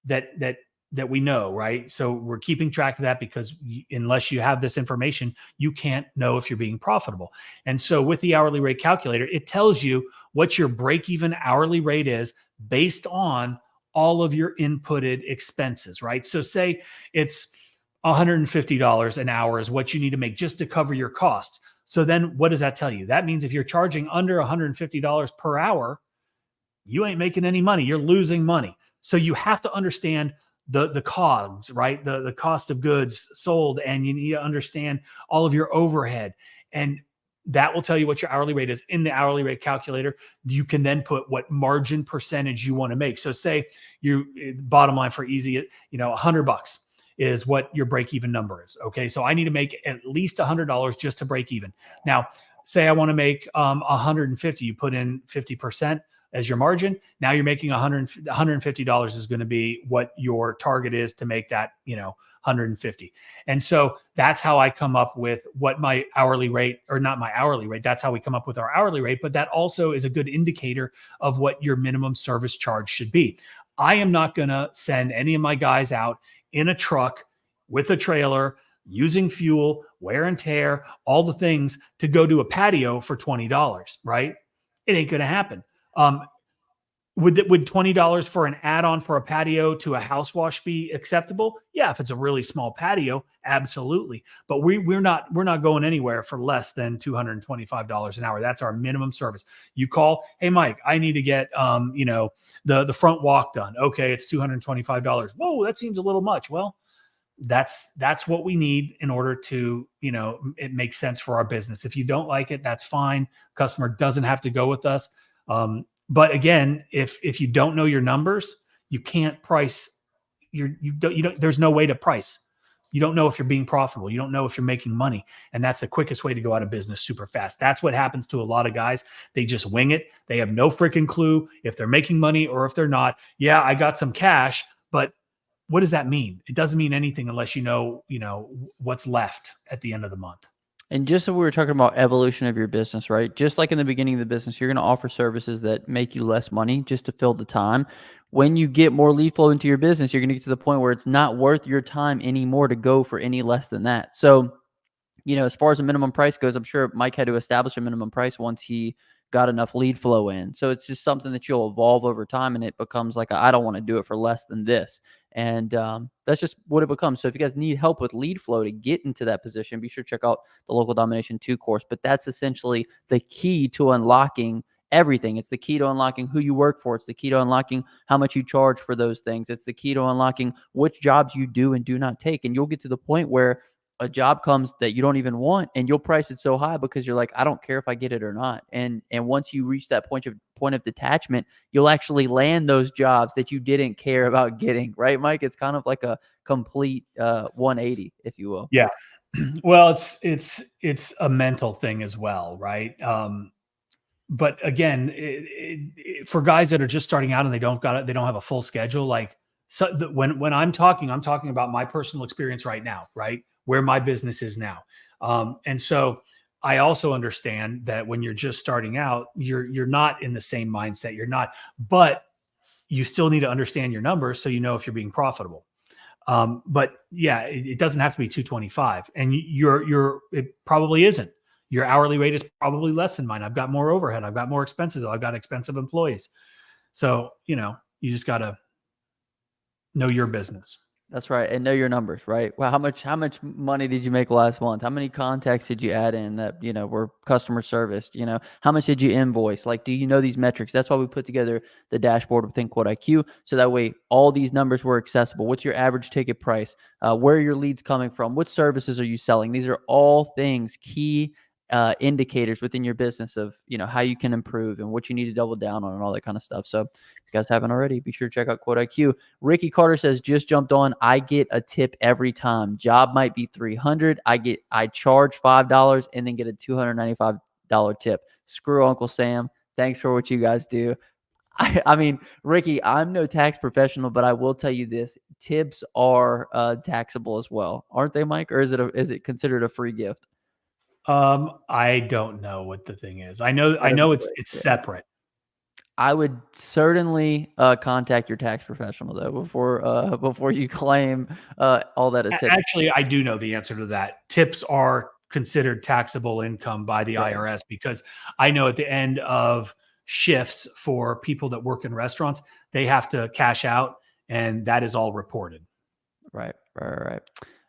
Speaker 2: that we know, right? So we're keeping track of that, because unless you have this information, you can't know if you're being profitable. And so with the hourly rate calculator, it tells you what your break-even hourly rate is based on all of your inputted expenses, right? So say it's $150 an hour is what you need to make just to cover your costs. So then what does that tell you? That means if you're charging under $150 per hour, you ain't making any money. You're losing money. So you have to understand the COGS, right? The cost of goods sold, and you need to understand all of your overhead. And that will tell you what your hourly rate is. In the hourly rate calculator, you can then put what margin percentage you want to make. So say you, bottom line for easy, $100 is what your break even number is. Okay. So I need to make at least $100 just to break even. Now, say I want to make 150, you put in 50% as your margin. Now you're making $150 is going to be what your target is to make that, 150. And so that's how I come up with what my hourly rate, or not my hourly rate. That's how we come up with our hourly rate. But that also is a good indicator of what your minimum service charge should be. I am not going to send any of my guys out in a truck with a trailer, using fuel, wear and tear, all the things to go to a patio for $20, right? It ain't going to happen. Would $20 for an add-on for a patio to a house wash be acceptable? Yeah, if it's a really small patio, absolutely. But we're not going anywhere for less than $225 an hour. That's our minimum service. You call, hey Mike, I need to get the front walk done. Okay, it's $225. Whoa, that seems a little much. Well, that's what we need in order to, it makes sense for our business. If you don't like it, that's fine. Customer doesn't have to go with us. But again, if you don't know your numbers, you can't price. There's no way to price. You don't know if you're being profitable. You don't know if you're making money. And that's the quickest way to go out of business super fast. That's what happens to a lot of guys. They just wing it. They have no freaking clue if they're making money or if they're not. Yeah, I got some cash, but what does that mean? It doesn't mean anything unless you know what's left at the end of the month.
Speaker 1: And just so we were talking about evolution of your business, right? Just like in the beginning of the business, you're going to offer services that make you less money just to fill the time. When you get more lead flow into your business, you're going to get to the point where it's not worth your time anymore to go for any less than that. So, as far as the minimum price goes, I'm sure Mike had to establish a minimum price once he got enough lead flow in. So it's just something that you'll evolve over time, and it becomes like, I don't want to do it for less than this. And that's just what it becomes. So if you guys need help with lead flow to get into that position, be sure to check out the Local Domination 2 course. But that's essentially the key to unlocking everything. It's the key to unlocking who you work for. It's the key to unlocking how much you charge for those things. It's the key to unlocking which jobs you do and do not take. And you'll get to the point where a job comes that you don't even want, and you'll price it so high because you're like, I don't care if I get it or not. And once you reach that point of detachment, you'll actually land those jobs that you didn't care about getting, right, Mike? It's kind of like a complete 180, if you will.
Speaker 2: Yeah. Well, it's a mental thing as well, right? But again, for guys that are just starting out and they don't have a full schedule, like, so when I'm talking about my personal experience right now, right? Where my business is now. And so I also understand that when you're just starting out, you're not in the same mindset. You're not, but you still need to understand your numbers so you know if you're being profitable. But yeah, it doesn't have to be 225, and it probably isn't. Your hourly rate is probably less than mine. I've got more overhead. I've got more expenses. I've got expensive employees. So, you just got to know your business.
Speaker 1: That's right. And know your numbers, right? Well, how much money did you make last month? How many contacts did you add in that, were customer serviced? How much did you invoice? Like, do you know these metrics? That's why we put together the dashboard within Quote IQ. So that way all these numbers were accessible. What's your average ticket price? Where are your leads coming from? What services are you selling? These are all things, key indicators within your business of, how you can improve and what you need to double down on and all that kind of stuff. So if you guys haven't already, be sure to check out Quote IQ. Ricky Carter says, just jumped on. I get a tip every time. Job might be $300. I charge $5 and then get a $295 tip. Screw Uncle Sam. Thanks for what you guys do. I mean, Ricky, I'm no tax professional, but I will tell you this: tips are taxable as well, aren't they, Mike? Or is it considered a free gift?
Speaker 2: I don't know what the thing is. I know it's separate.
Speaker 1: I would certainly contact your tax professional though before you claim all that is.
Speaker 2: Actually, I do know the answer to that. Tips are considered taxable income by the IRS, because I know at the end of shifts for people that work in restaurants, they have to cash out, and that is all reported.
Speaker 1: Right.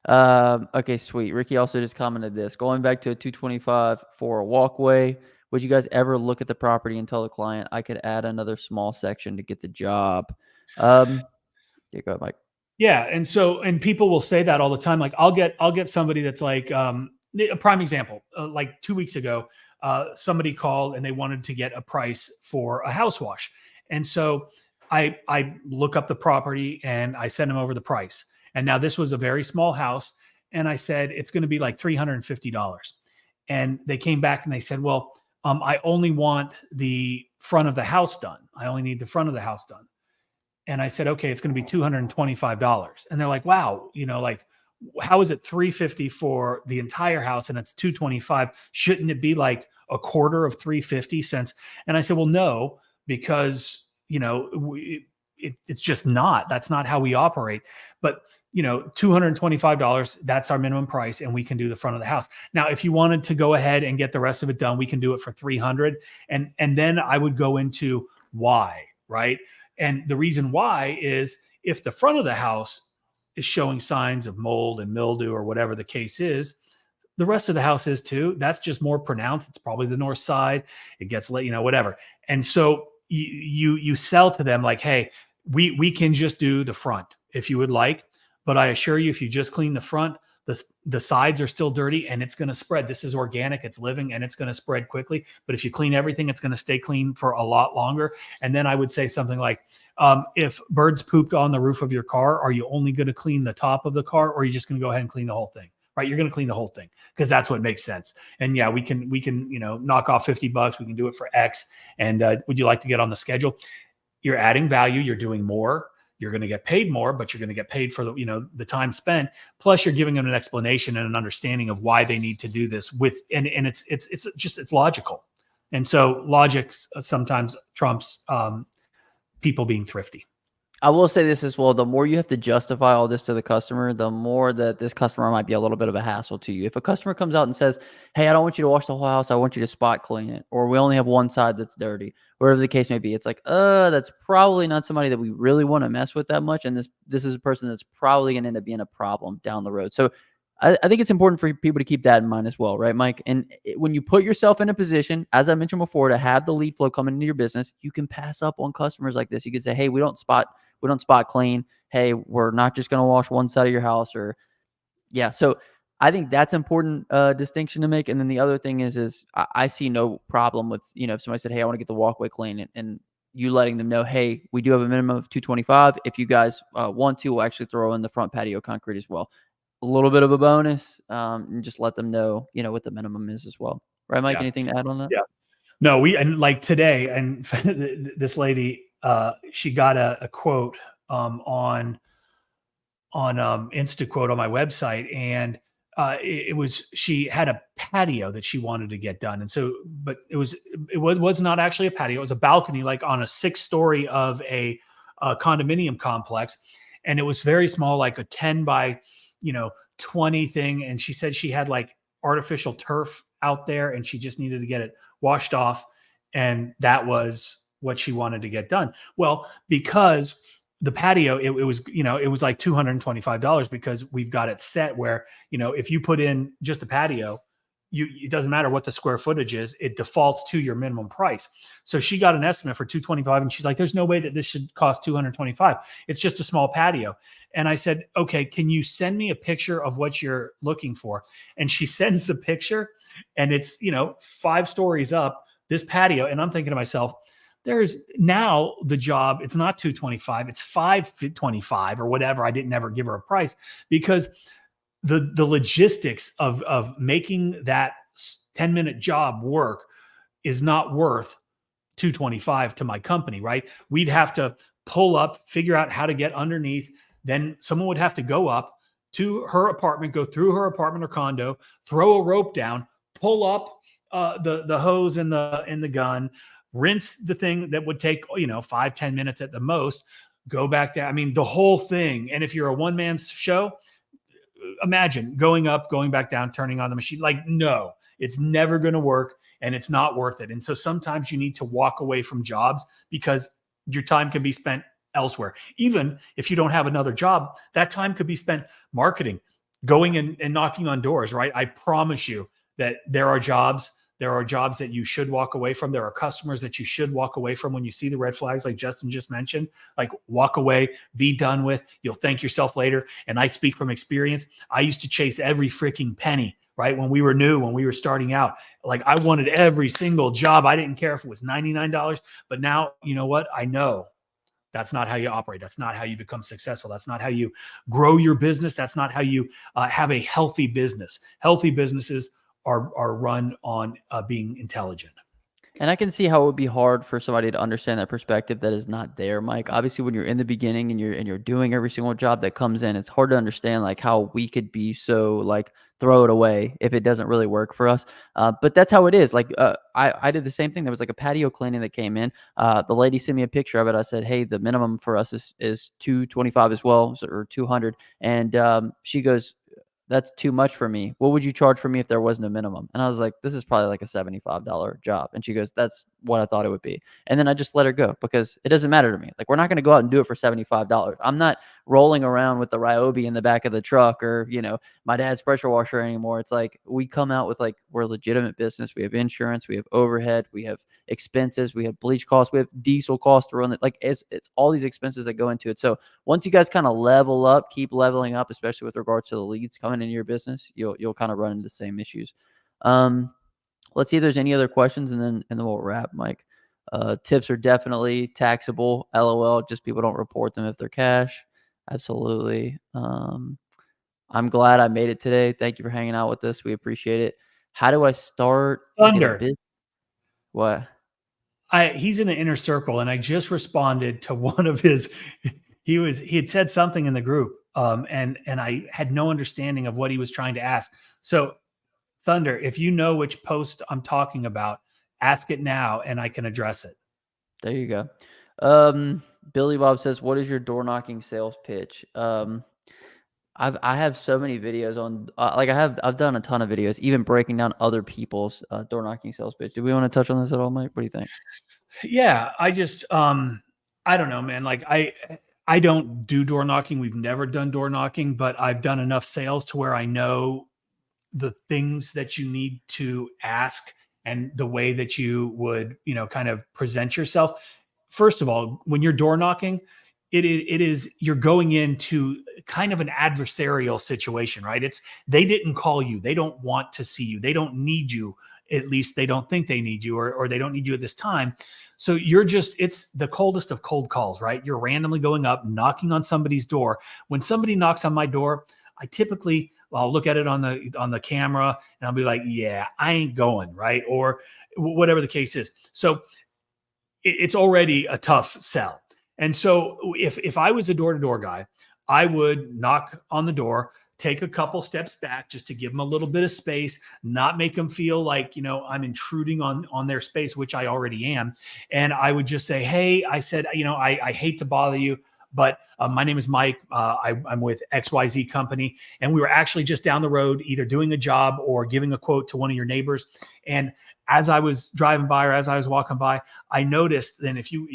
Speaker 1: Okay, sweet. Ricky also just commented this. Going back to a 225 for a walkway, would you guys ever look at the property and tell the client I could add another small section to get the job? Yeah, go ahead, Mike.
Speaker 2: Yeah. And people will say that all the time. Like I'll get somebody that's like, a prime example, like 2 weeks ago, somebody called and they wanted to get a price for a house wash. And so I look up the property and I send them over the price. And now this was a very small house. And I said, it's going to be like $350. And they came back and they said, well, I only want the front of the house done. I only need the front of the house done. And I said, okay, it's going to be $225. And they're like, wow, like, how is it 350 for the entire house and it's 225? Shouldn't it be like a quarter of 350 cents? And I said, well, no, because, it's just not. That's not how we operate. But, $225, that's our minimum price, and we can do the front of the house. Now, if you wanted to go ahead and get the rest of it done, we can do it for 300. And then I would go into why, right? And the reason why is if the front of the house is showing signs of mold and mildew or whatever the case is, the rest of the house is too. That's just more pronounced. It's probably the north side. It gets late, whatever. And so you sell to them like, hey, we can just do the front if you would like, but I assure you, if you just clean the front, the sides are still dirty and it's going to spread. This is organic, it's living, and it's going to spread quickly. But if you clean everything, it's going to stay clean for a lot longer. And then I would say something like, if birds pooped on the roof of your car, are you only going to clean the top of the car, or are you just going to go ahead and clean the whole thing? Right? You're going to clean the whole thing because that's what makes sense. And yeah, we can, knock off $50. We can do it for X. And would you like to get on the schedule? You're adding value. You're doing more. You're going to get paid more, but you're going to get paid for the time spent. Plus, you're giving them an explanation and an understanding of why they need to do this and it's logical. And so logic sometimes trumps people being thrifty.
Speaker 1: I will say this as well. The more you have to justify all this to the customer, the more that this customer might be a little bit of a hassle to you. If a customer comes out and says, hey, I don't want you to wash the whole house, I want you to spot clean it, or we only have one side that's dirty, whatever the case may be, it's like, that's probably not somebody that we really want to mess with that much. And this is a person that's probably going to end up being a problem down the road. So I think it's important for people to keep that in mind as well, right, Mike? And when you put yourself in a position, as I mentioned before, to have the lead flow coming into your business, you can pass up on customers like this. You can say, hey, we don't spot clean. Hey, we're not just going to wash one side of your house, or yeah. So I think that's important distinction to make. And then the other thing is I see no problem with, if somebody said, hey, I want to get the walkway clean, and you letting them know, hey, we do have a minimum of 225. If you guys want to, we'll actually throw in the front patio concrete as well. A little bit of a bonus, and just let them know, what the minimum is as well. Right, Mike? Yeah. Anything to add on that?
Speaker 2: Yeah. No, and like today, and this lady, she got a quote on InstaQuote on my website, and she had a patio that she wanted to get done, and so, but it was not actually a patio; it was a balcony, like on a 6th story of a condominium complex, and it was very small, like a 10 by 20 thing. And she said she had like artificial turf out there, and she just needed to get it washed off, and that was what she wanted to get done. Well, because the patio, it was like $225, because we've got it set where, if you put in just a patio, it doesn't matter what the square footage is, it defaults to your minimum price. So she got an estimate for $225, and she's like, there's no way that this should cost $225. It's just a small patio. And I said, okay, can you send me a picture of what you're looking for? And she sends the picture, and it's, 5 stories up, this patio. And I'm thinking to myself, there's now the job, it's not $225, it's $525 or whatever. I didn't ever give her a price, because the logistics of making that 10-minute job work is not worth $225 to my company, right? We'd have to pull up, figure out how to get underneath. Then someone would have to go up to her apartment, go through her apartment or condo, throw a rope down, pull up the hose and the gun, rinse the thing that would take 5-10 minutes at the most, go back there. I mean, the whole thing. And if you're a one-man show, imagine going up, going back down, turning on the machine. Like, no, it's never going to work, and it's not worth it. And so sometimes you need to walk away from jobs because your time can be spent elsewhere. Even if you don't have another job, that time could be spent marketing, going and knocking on doors, right? I promise you that there are jobs There are jobs that you should walk away from. There are customers that you should walk away from when you see the red flags, like Justin just mentioned. Like, walk away, be done with. You'll thank yourself later. And I speak from experience. I used to chase every freaking penny, right? When we were new, when we were starting out, like, I wanted every single job. I didn't care if it was $99, but now, you know what? I know that's not how you operate. That's not how you become successful. That's not how you grow your business. That's not how you have a healthy business. Healthy businesses are run on being intelligent.
Speaker 1: And I can see how it would be hard for somebody to understand that perspective that is not there, Mike. Obviously, when you're in the beginning and you're doing every single job that comes in, it's hard to understand like how we could be so like throw it away if it doesn't really work for us. But that's how it is. Like I did the same thing. There was like a patio cleaning that came in. The lady sent me a picture of it. I said, hey, the minimum for us is 225 as well, or 200. And she goes, that's too much for me. What would you charge for me if there wasn't a minimum? And I was like, this is probably like a $75 job. And she goes, that's what I thought it would be. And then I just let her go because it doesn't matter to me. Like, we're not going to go out and do it for $75. I'm not rolling around with the Ryobi in the back of the truck or, my dad's pressure washer anymore. It's like, we come out with like, we're a legitimate business. We have insurance, we have overhead, we have expenses, we have bleach costs, we have diesel costs to run it. Like, it's all these expenses that go into it. So once you guys kind of level up, keep leveling up, especially with regards to the leads coming into your business, you'll kind of run into the same issues. Let's see if there's any other questions, and then we'll wrap, Mike. Tips are definitely taxable. LOL. Just people don't report them if they're cash. Absolutely. I'm glad I made it today. Thank you for hanging out with us. We appreciate it. How do I start
Speaker 2: Thunder?
Speaker 1: What?
Speaker 2: He's in the inner circle, and I just responded to one of his. He had said something in the group, and I had no understanding of what he was trying to ask. So, Thunder, if you know which post I'm talking about, ask it now, and I can address it.
Speaker 1: There you go. Billy Bob says, "What is your door knocking sales pitch?" I have so many videos on I've done a ton of videos, even breaking down other people's door knocking sales pitch. Do we want to touch on this at all, Mike? What do you think?
Speaker 2: Yeah, I just I don't know, man. Like, I don't do door knocking. We've never done door knocking, but I've done enough sales to where I know the things that you need to ask and the way that you would, kind of present yourself. First of all, when you're door knocking, it is you're going into kind of an adversarial situation, right? They didn't call you. They don't want to see you. They don't need you. At least they don't think they need you, or they don't need you at this time. So it's the coldest of cold calls, right? You're randomly going up, knocking on somebody's door. When somebody knocks on my door, I'll look at it on the camera and I'll be like, yeah, I ain't going, right? Or whatever the case is. So it's already a tough sell. And so if I was a door-to-door guy, I would knock on the door, take a couple steps back just to give them a little bit of space, not make them feel like, I'm intruding on their space, which I already am. And I would just say, hey, I said, I hate to bother you, but my name is Mike. I'm with XYZ company. And we were actually just down the road, either doing a job or giving a quote to one of your neighbors. And as I was driving by, or as I was walking by, I noticed then if you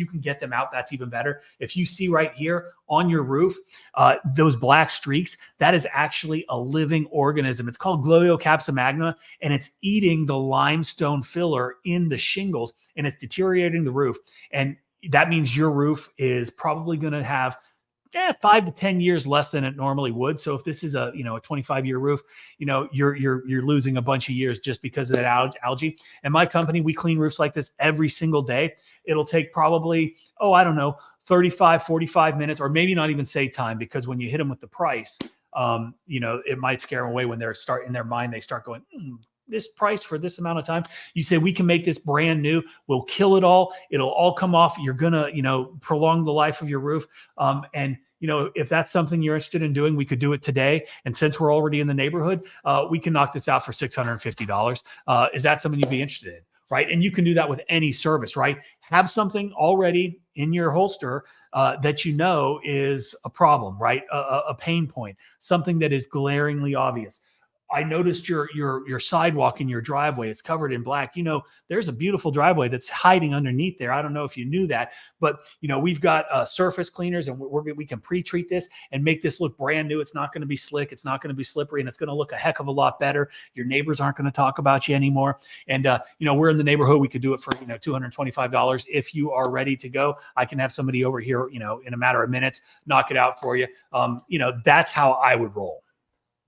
Speaker 2: can get them out, that's even better. If you see right here on your roof, those black streaks, that is actually a living organism. It's called Gliocapsa magna, and it's eating the limestone filler in the shingles, and it's deteriorating the roof. And that means your roof is probably going to have 5 to 10 years less than it normally would. So if this is a 25-year roof, you're losing a bunch of years just because of that algae. And my company, we clean roofs like this every single day. It'll take probably, 35, 45 minutes, or maybe not even say time, because when you hit them with the price, it might scare them away when they're in their mind, they start going, this price for this amount of time. You say, we can make this brand new. We'll kill it all. It'll all come off. You're going to, prolong the life of your roof. And if that's something you're interested in doing, we could do it today. And since we're already in the neighborhood, we can knock this out for $650. Is that something you'd be interested in? Right. And you can do that with any service, right? Have something already in your holster that is a problem, right? A pain point, something that is glaringly obvious. I noticed your sidewalk in your driveway. It's covered in black. There's a beautiful driveway that's hiding underneath there. I don't know if you knew that, but we've got surface cleaners, and we can pre-treat this and make this look brand new. It's not going to be slick. It's not going to be slippery, and it's going to look a heck of a lot better. Your neighbors aren't going to talk about you anymore. And we're in the neighborhood. We could do it for $225. If you are ready to go, I can have somebody over here, in a matter of minutes, knock it out for you. That's how I would roll.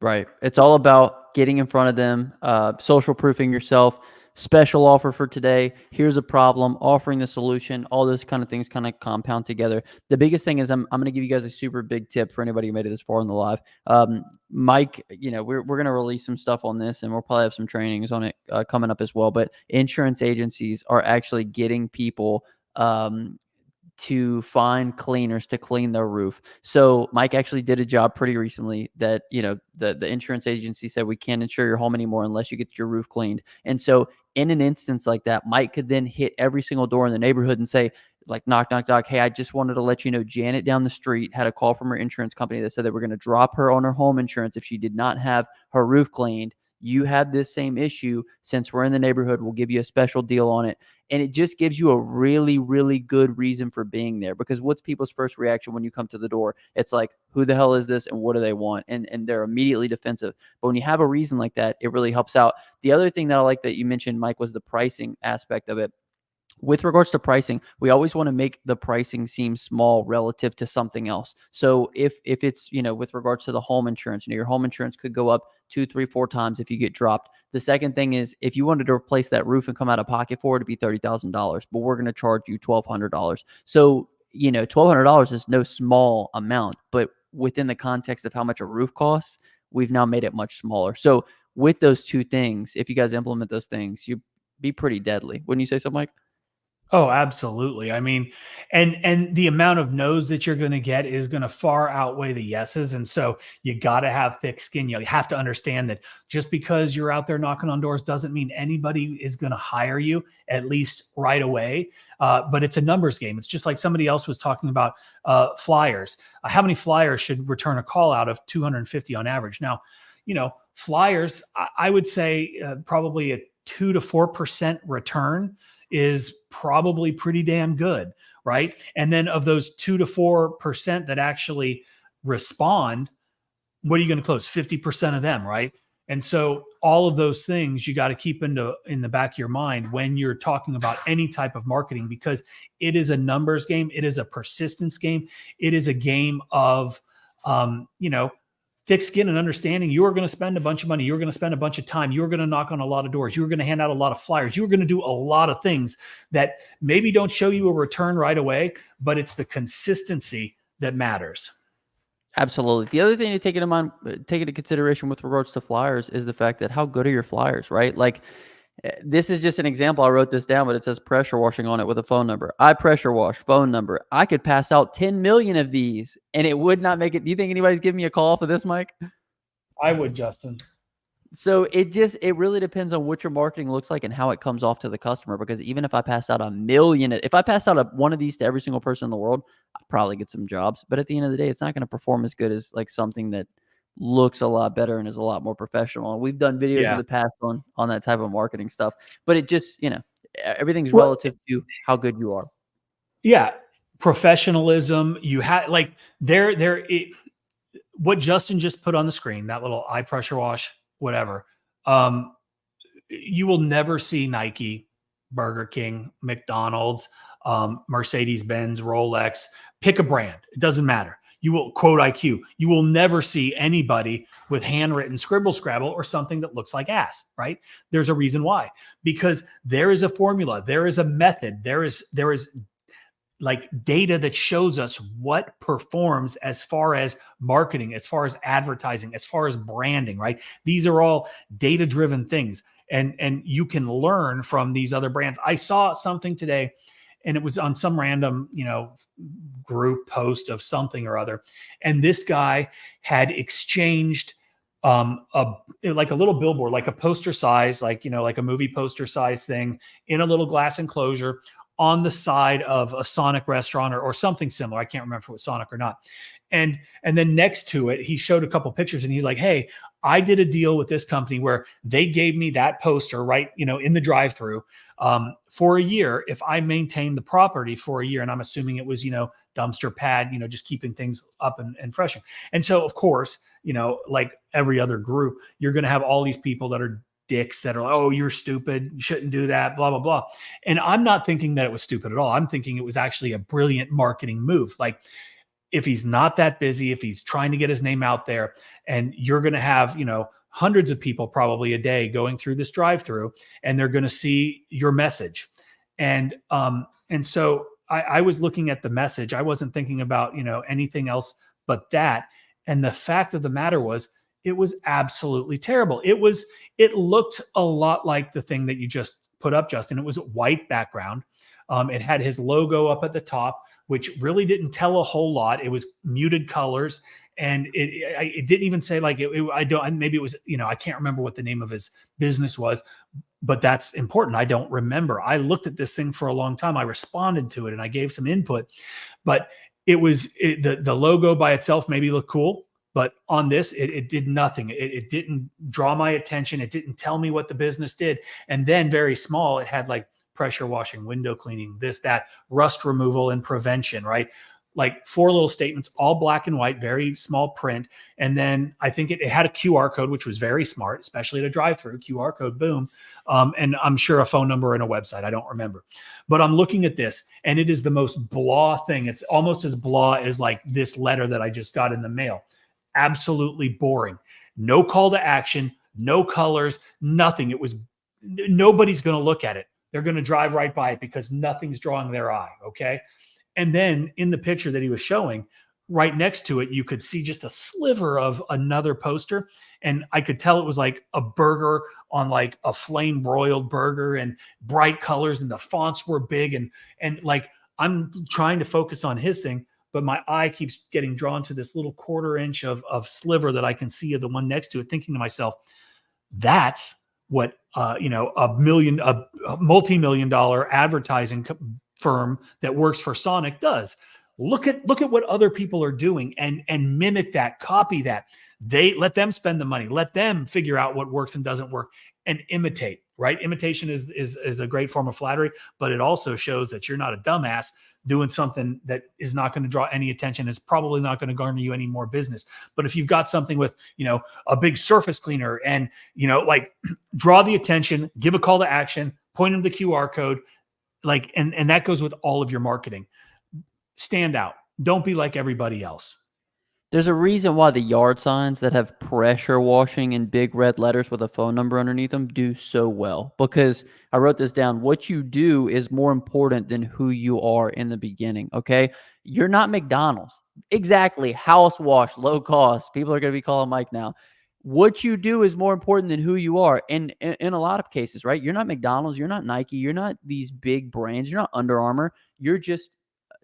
Speaker 1: Right. It's all about getting in front of them, social proofing yourself. Special offer for today. Here's a problem, offering the solution. All those kind of things kind of compound together. The biggest thing is I'm going to give you guys a super big tip for anybody who made it this far in the live. Mike, we're going to release some stuff on this, and we'll probably have some trainings on it coming up as well. But insurance agencies are actually getting people to find cleaners to clean their roof. So Mike actually did a job pretty recently that, the insurance agency said, we can't insure your home anymore unless you get your roof cleaned. And so in an instance like that, Mike could then hit every single door in the neighborhood and say, like, knock, knock, knock. Hey, I just wanted to let you know, Janet down the street had a call from her insurance company that said that we're going to drop her on her home insurance if she did not have her roof cleaned. You have this same issue. Since we're in the neighborhood, we'll give you a special deal on it. And it just gives you a really, really good reason for being there, because what's people's first reaction when you come to the door? It's like, who the hell is this and what do they want? And they're immediately defensive. But when you have a reason like that, it really helps out. The other thing that I like that you mentioned, Mike, was the pricing aspect of it. With regards to pricing, we always want to make the pricing seem small relative to something else. So if it's, with regards to the home insurance, your home insurance could go up 2, 3, 4 times if you get dropped. The second thing is, if you wanted to replace that roof and come out of pocket for it, it'd be $30,000, but we're going to charge you $1,200. So, $1,200 is no small amount, but within the context of how much a roof costs, we've now made it much smaller. So with those two things, if you guys implement those things, you'd be pretty deadly. Wouldn't you say so, Mike?
Speaker 2: Oh, absolutely. I mean, and the amount of no's that you're going to get is going to far outweigh the yeses. And so you got to have thick skin. You have to understand that just because you're out there knocking on doors doesn't mean anybody is going to hire you, at least right away. But it's a numbers game. It's just like somebody else was talking about flyers. How many flyers should return a call out of 250 on average? Now, flyers, I would say probably a 2 to 4% return is probably pretty damn good, right? And then of those 2 to 4% that actually respond, what are you going to close? 50% of them, right? And so all of those things you got to keep in the back of your mind when you're talking about any type of marketing, because it is a numbers game. It is a persistence game. It is a game of, thick skin and understanding. You are going to spend a bunch of money. You're going to spend a bunch of time. You're going to knock on a lot of doors. You're going to hand out a lot of flyers. You're going to do a lot of things that maybe don't show you a return right away, but it's the consistency that matters.
Speaker 1: Absolutely. The other thing to take into consideration with regards to flyers is the fact that how good are your flyers, right? Like, this is just an example. I wrote this down, but it says pressure washing on it with a phone number. I pressure wash, phone number. I could pass out 10 million of these and it would not make it. Do you think anybody's giving me a call for this, Mike?
Speaker 2: I would, Justin.
Speaker 1: So it really depends on what your marketing looks like and how it comes off to the customer. Because even if I pass out 1 million, if I pass out one of these to every single person in the world, I'll probably get some jobs. But at the end of the day, it's not going to perform as good as like something that looks a lot better and is a lot more professional. And we've done videos in the past on that type of marketing stuff, but it just, everything's relative to how good you are.
Speaker 2: Yeah. Professionalism. You had like what Justin just put on the screen, that little eye pressure wash, whatever. You will never see Nike, Burger King, McDonald's, Mercedes-Benz, Rolex, pick a brand. It doesn't matter. You will quote IQ. You will never see anybody with handwritten scribble scrabble or something that looks like ass, right? There's a reason why, because there is a formula. There is a method. There is like data that shows us what performs as far as marketing, as far as advertising, as far as branding, right? These are all data-driven things. And you can learn from these other brands. I saw something today, and it was on some random, group post of something or other. And this guy had exchanged like a little billboard, like a poster size, like a movie poster size thing in a little glass enclosure on the side of a Sonic restaurant or something similar. I can't remember if it was Sonic or not. And then next to it, he showed a couple pictures and he's like, hey, I did a deal with this company where they gave me that poster right, in the drive-through for a year if I maintained the property for a year. And I'm assuming it was, dumpster pad, just keeping things up and fresh. And so, of course, like every other group, you're going to have all these people that are dicks that are like, oh, you're stupid, you shouldn't do that, blah, blah, blah. And I'm not thinking that it was stupid at all. I'm thinking it was actually a brilliant marketing move. Like, if he's not that busy, if he's trying to get his name out there, and you're going to have, hundreds of people probably a day going through this drive-through, and they're going to see your message. And so I was looking at the message. I wasn't thinking about, anything else but that. And the fact of the matter was, it was absolutely terrible. It looked a lot like the thing that you just put up, Justin. It was a white background. It had his logo up at the top, which really didn't tell a whole lot. It was muted colors, and it didn't even say like maybe it was, I can't remember what the name of his business was, but that's important. I don't remember. I looked at this thing for a long time. I responded to it and I gave some input, but the logo by itself maybe looked cool, but on this, it did nothing. It didn't draw my attention. It didn't tell me what the business did. And then very small, it had like pressure washing, window cleaning, this, that, rust removal and prevention, right? Like 4 little statements, all black and white, very small print. And then I think it had a QR code, which was very smart, especially at a drive-through, QR code, boom. And I'm sure a phone number and a website. I don't remember. But I'm looking at this, and it is the most blah thing. It's almost as blah as like this letter that I just got in the mail. Absolutely boring. No call to action, no colors, nothing. Nobody's going to look at it. They're going to drive right by it because nothing's drawing their eye. Okay. And then in the picture that he was showing, right next to it, you could see just a sliver of another poster. And I could tell it was like a burger on like a flame broiled burger, and bright colors, and the fonts were big. And like, I'm trying to focus on his thing, but my eye keeps getting drawn to this little 1/4 inch of sliver that I can see of the one next to it, thinking to myself, that's what a multi-million-dollar advertising firm that works for Sonic does. Look at what other people are doing and mimic that, copy that. They let them spend the money, let them figure out what works and doesn't work, and imitate. Right? Imitation is a great form of flattery, but it also shows that you're not a dumbass doing something that is not going to draw any attention, is probably not going to garner you any more business. But if you've got something with, a big surface cleaner and, like draw the attention, give a call to action, point them to the QR code, like, and that goes with all of your marketing. Stand out. Don't be like everybody else.
Speaker 1: There's a reason why the yard signs that have pressure washing in big red letters with a phone number underneath them do so well, because I wrote this down. What you do is more important than who you are in the beginning. Okay. You're not McDonald's. Exactly. House wash, low cost. People are going to be calling Mike now. What you do is more important than who you are. And in a lot of cases, right? You're not McDonald's. You're not Nike. You're not these big brands. You're not Under Armour. You're just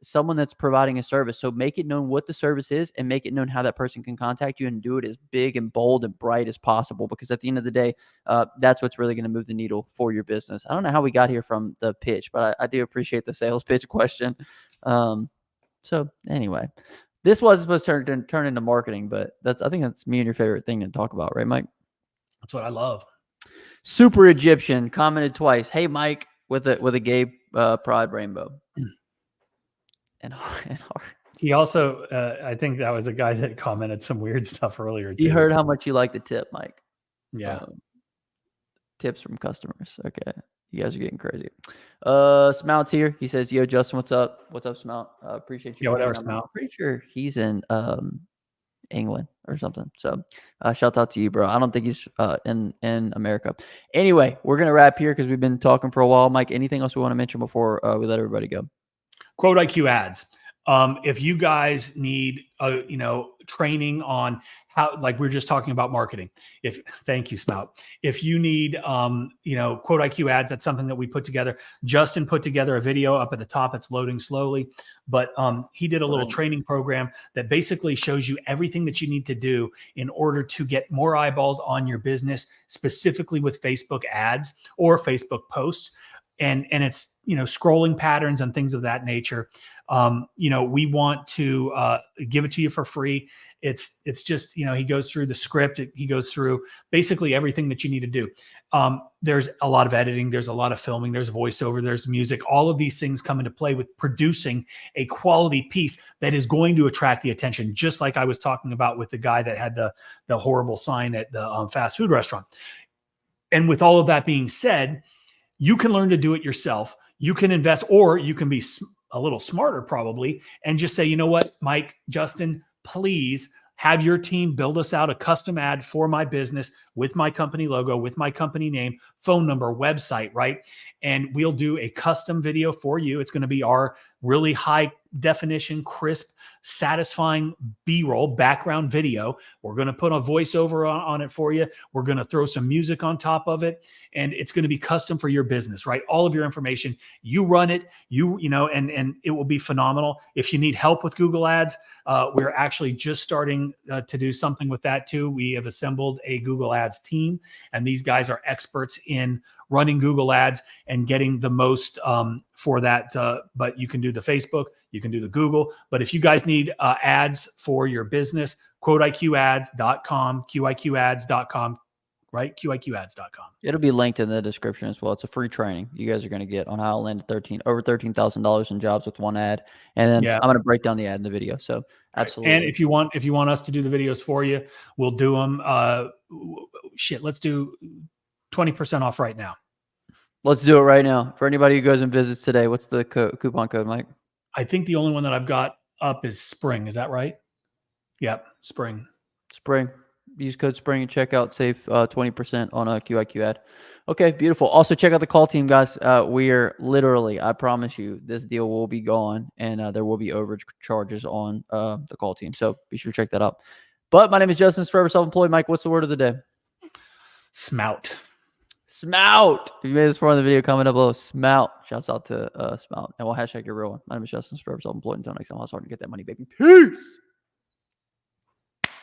Speaker 1: someone that's providing a service. So make it known what the service is, and make it known how that person can contact you, and do it as big and bold and bright as possible, because at the end of the day, that's what's really going to move the needle for your business. I don't know how we got here from the pitch, but I do appreciate the sales pitch question. So anyway, this was supposed to turn into marketing, but I think that's me and your favorite thing to talk about, right, Mike?
Speaker 2: That's what I love.
Speaker 1: Super Egyptian commented twice. Hey, Mike, with a gay pride rainbow. And
Speaker 2: he also, I think that was a guy that commented some weird stuff earlier too.
Speaker 1: He heard how much you like the tip, Mike.
Speaker 2: Yeah.
Speaker 1: Tips from customers. Okay. You guys are getting crazy. Smout's here. He says, yo, Justin, what's up? What's up, Smout? Appreciate you.
Speaker 2: Yeah, whatever, Smout.
Speaker 1: I'm pretty sure he's in England or something. So shout out to you, bro. I don't think he's in America. Anyway, we're going to wrap here because we've been talking for a while. Mike, anything else we want to mention before we let everybody go?
Speaker 2: Quote IQ ads. If you guys need, training on how, like we we're just talking about marketing. Thank you, Smout. If you need, Quote IQ ads, that's something that we put together. Justin put together a video up at the top. It's loading slowly, but he did a little training program that basically shows you everything that you need to do in order to get more eyeballs on your business, specifically with Facebook ads or Facebook posts. and it's, scrolling patterns and things of that nature. We want to give it to you for free. It's just, he goes through the script. He goes through basically everything that you need to do. There's a lot of editing. There's a lot of filming. There's voiceover. There's music. All of these things come into play with producing a quality piece that is going to attract the attention, just like I was talking about with the guy that had the horrible sign at the fast food restaurant. And with all of that being said, you can learn to do it yourself. You can invest, or you can be a little smarter probably, and just say, you know what, Mike, Justin, please have your team build us out a custom ad for my business with my company logo, with my company name, phone number, website, right? And we'll do a custom video for you. It's going to be our really high definition, crisp, satisfying B-roll background video. We're going to put a voiceover on it for you. We're going to throw some music on top of it, and it's going to be custom for your business, right? All of your information, you run it, and it will be phenomenal. If you need help with Google Ads, we're actually just starting to do something with that too. We have assembled a Google Ads team, and these guys are experts in running Google Ads and getting the most for that. But you can do the Facebook, you can do the Google. But if you guys need ads for your business, quoteiqads.com, qiqads.com, right? qiqads.com.
Speaker 1: It'll be linked in the description as well. It's a free training you guys are going to get on how to land over $13,000 in jobs with one ad. And then I'm going to break down the ad in the video. So absolutely.
Speaker 2: And if you want us to do the videos for you, we'll do them. Let's do 20% off right now.
Speaker 1: Let's do it right now. For anybody who goes and visits today, what's the coupon code, Mike?
Speaker 2: I think the only one that I've got up is Spring. Is that right? Yep, Spring. Use code SPRING and check out, save 20% on a QIQ ad. Okay, beautiful. Also, check out the call team, guys. We are literally, I promise you, this deal will be gone, and there will be overage charges on the call team. So be sure to check that out. But my name is Justin, Forever Self-Employed. Mike, what's the word of the day? Smout.
Speaker 1: If you made this far in the video, comment up below. Smout. Shouts out to Smout. And we'll hashtag your real one. My name is Justin, Forever Self-Employed. Until next time, I'll start to get that money, baby. Peace.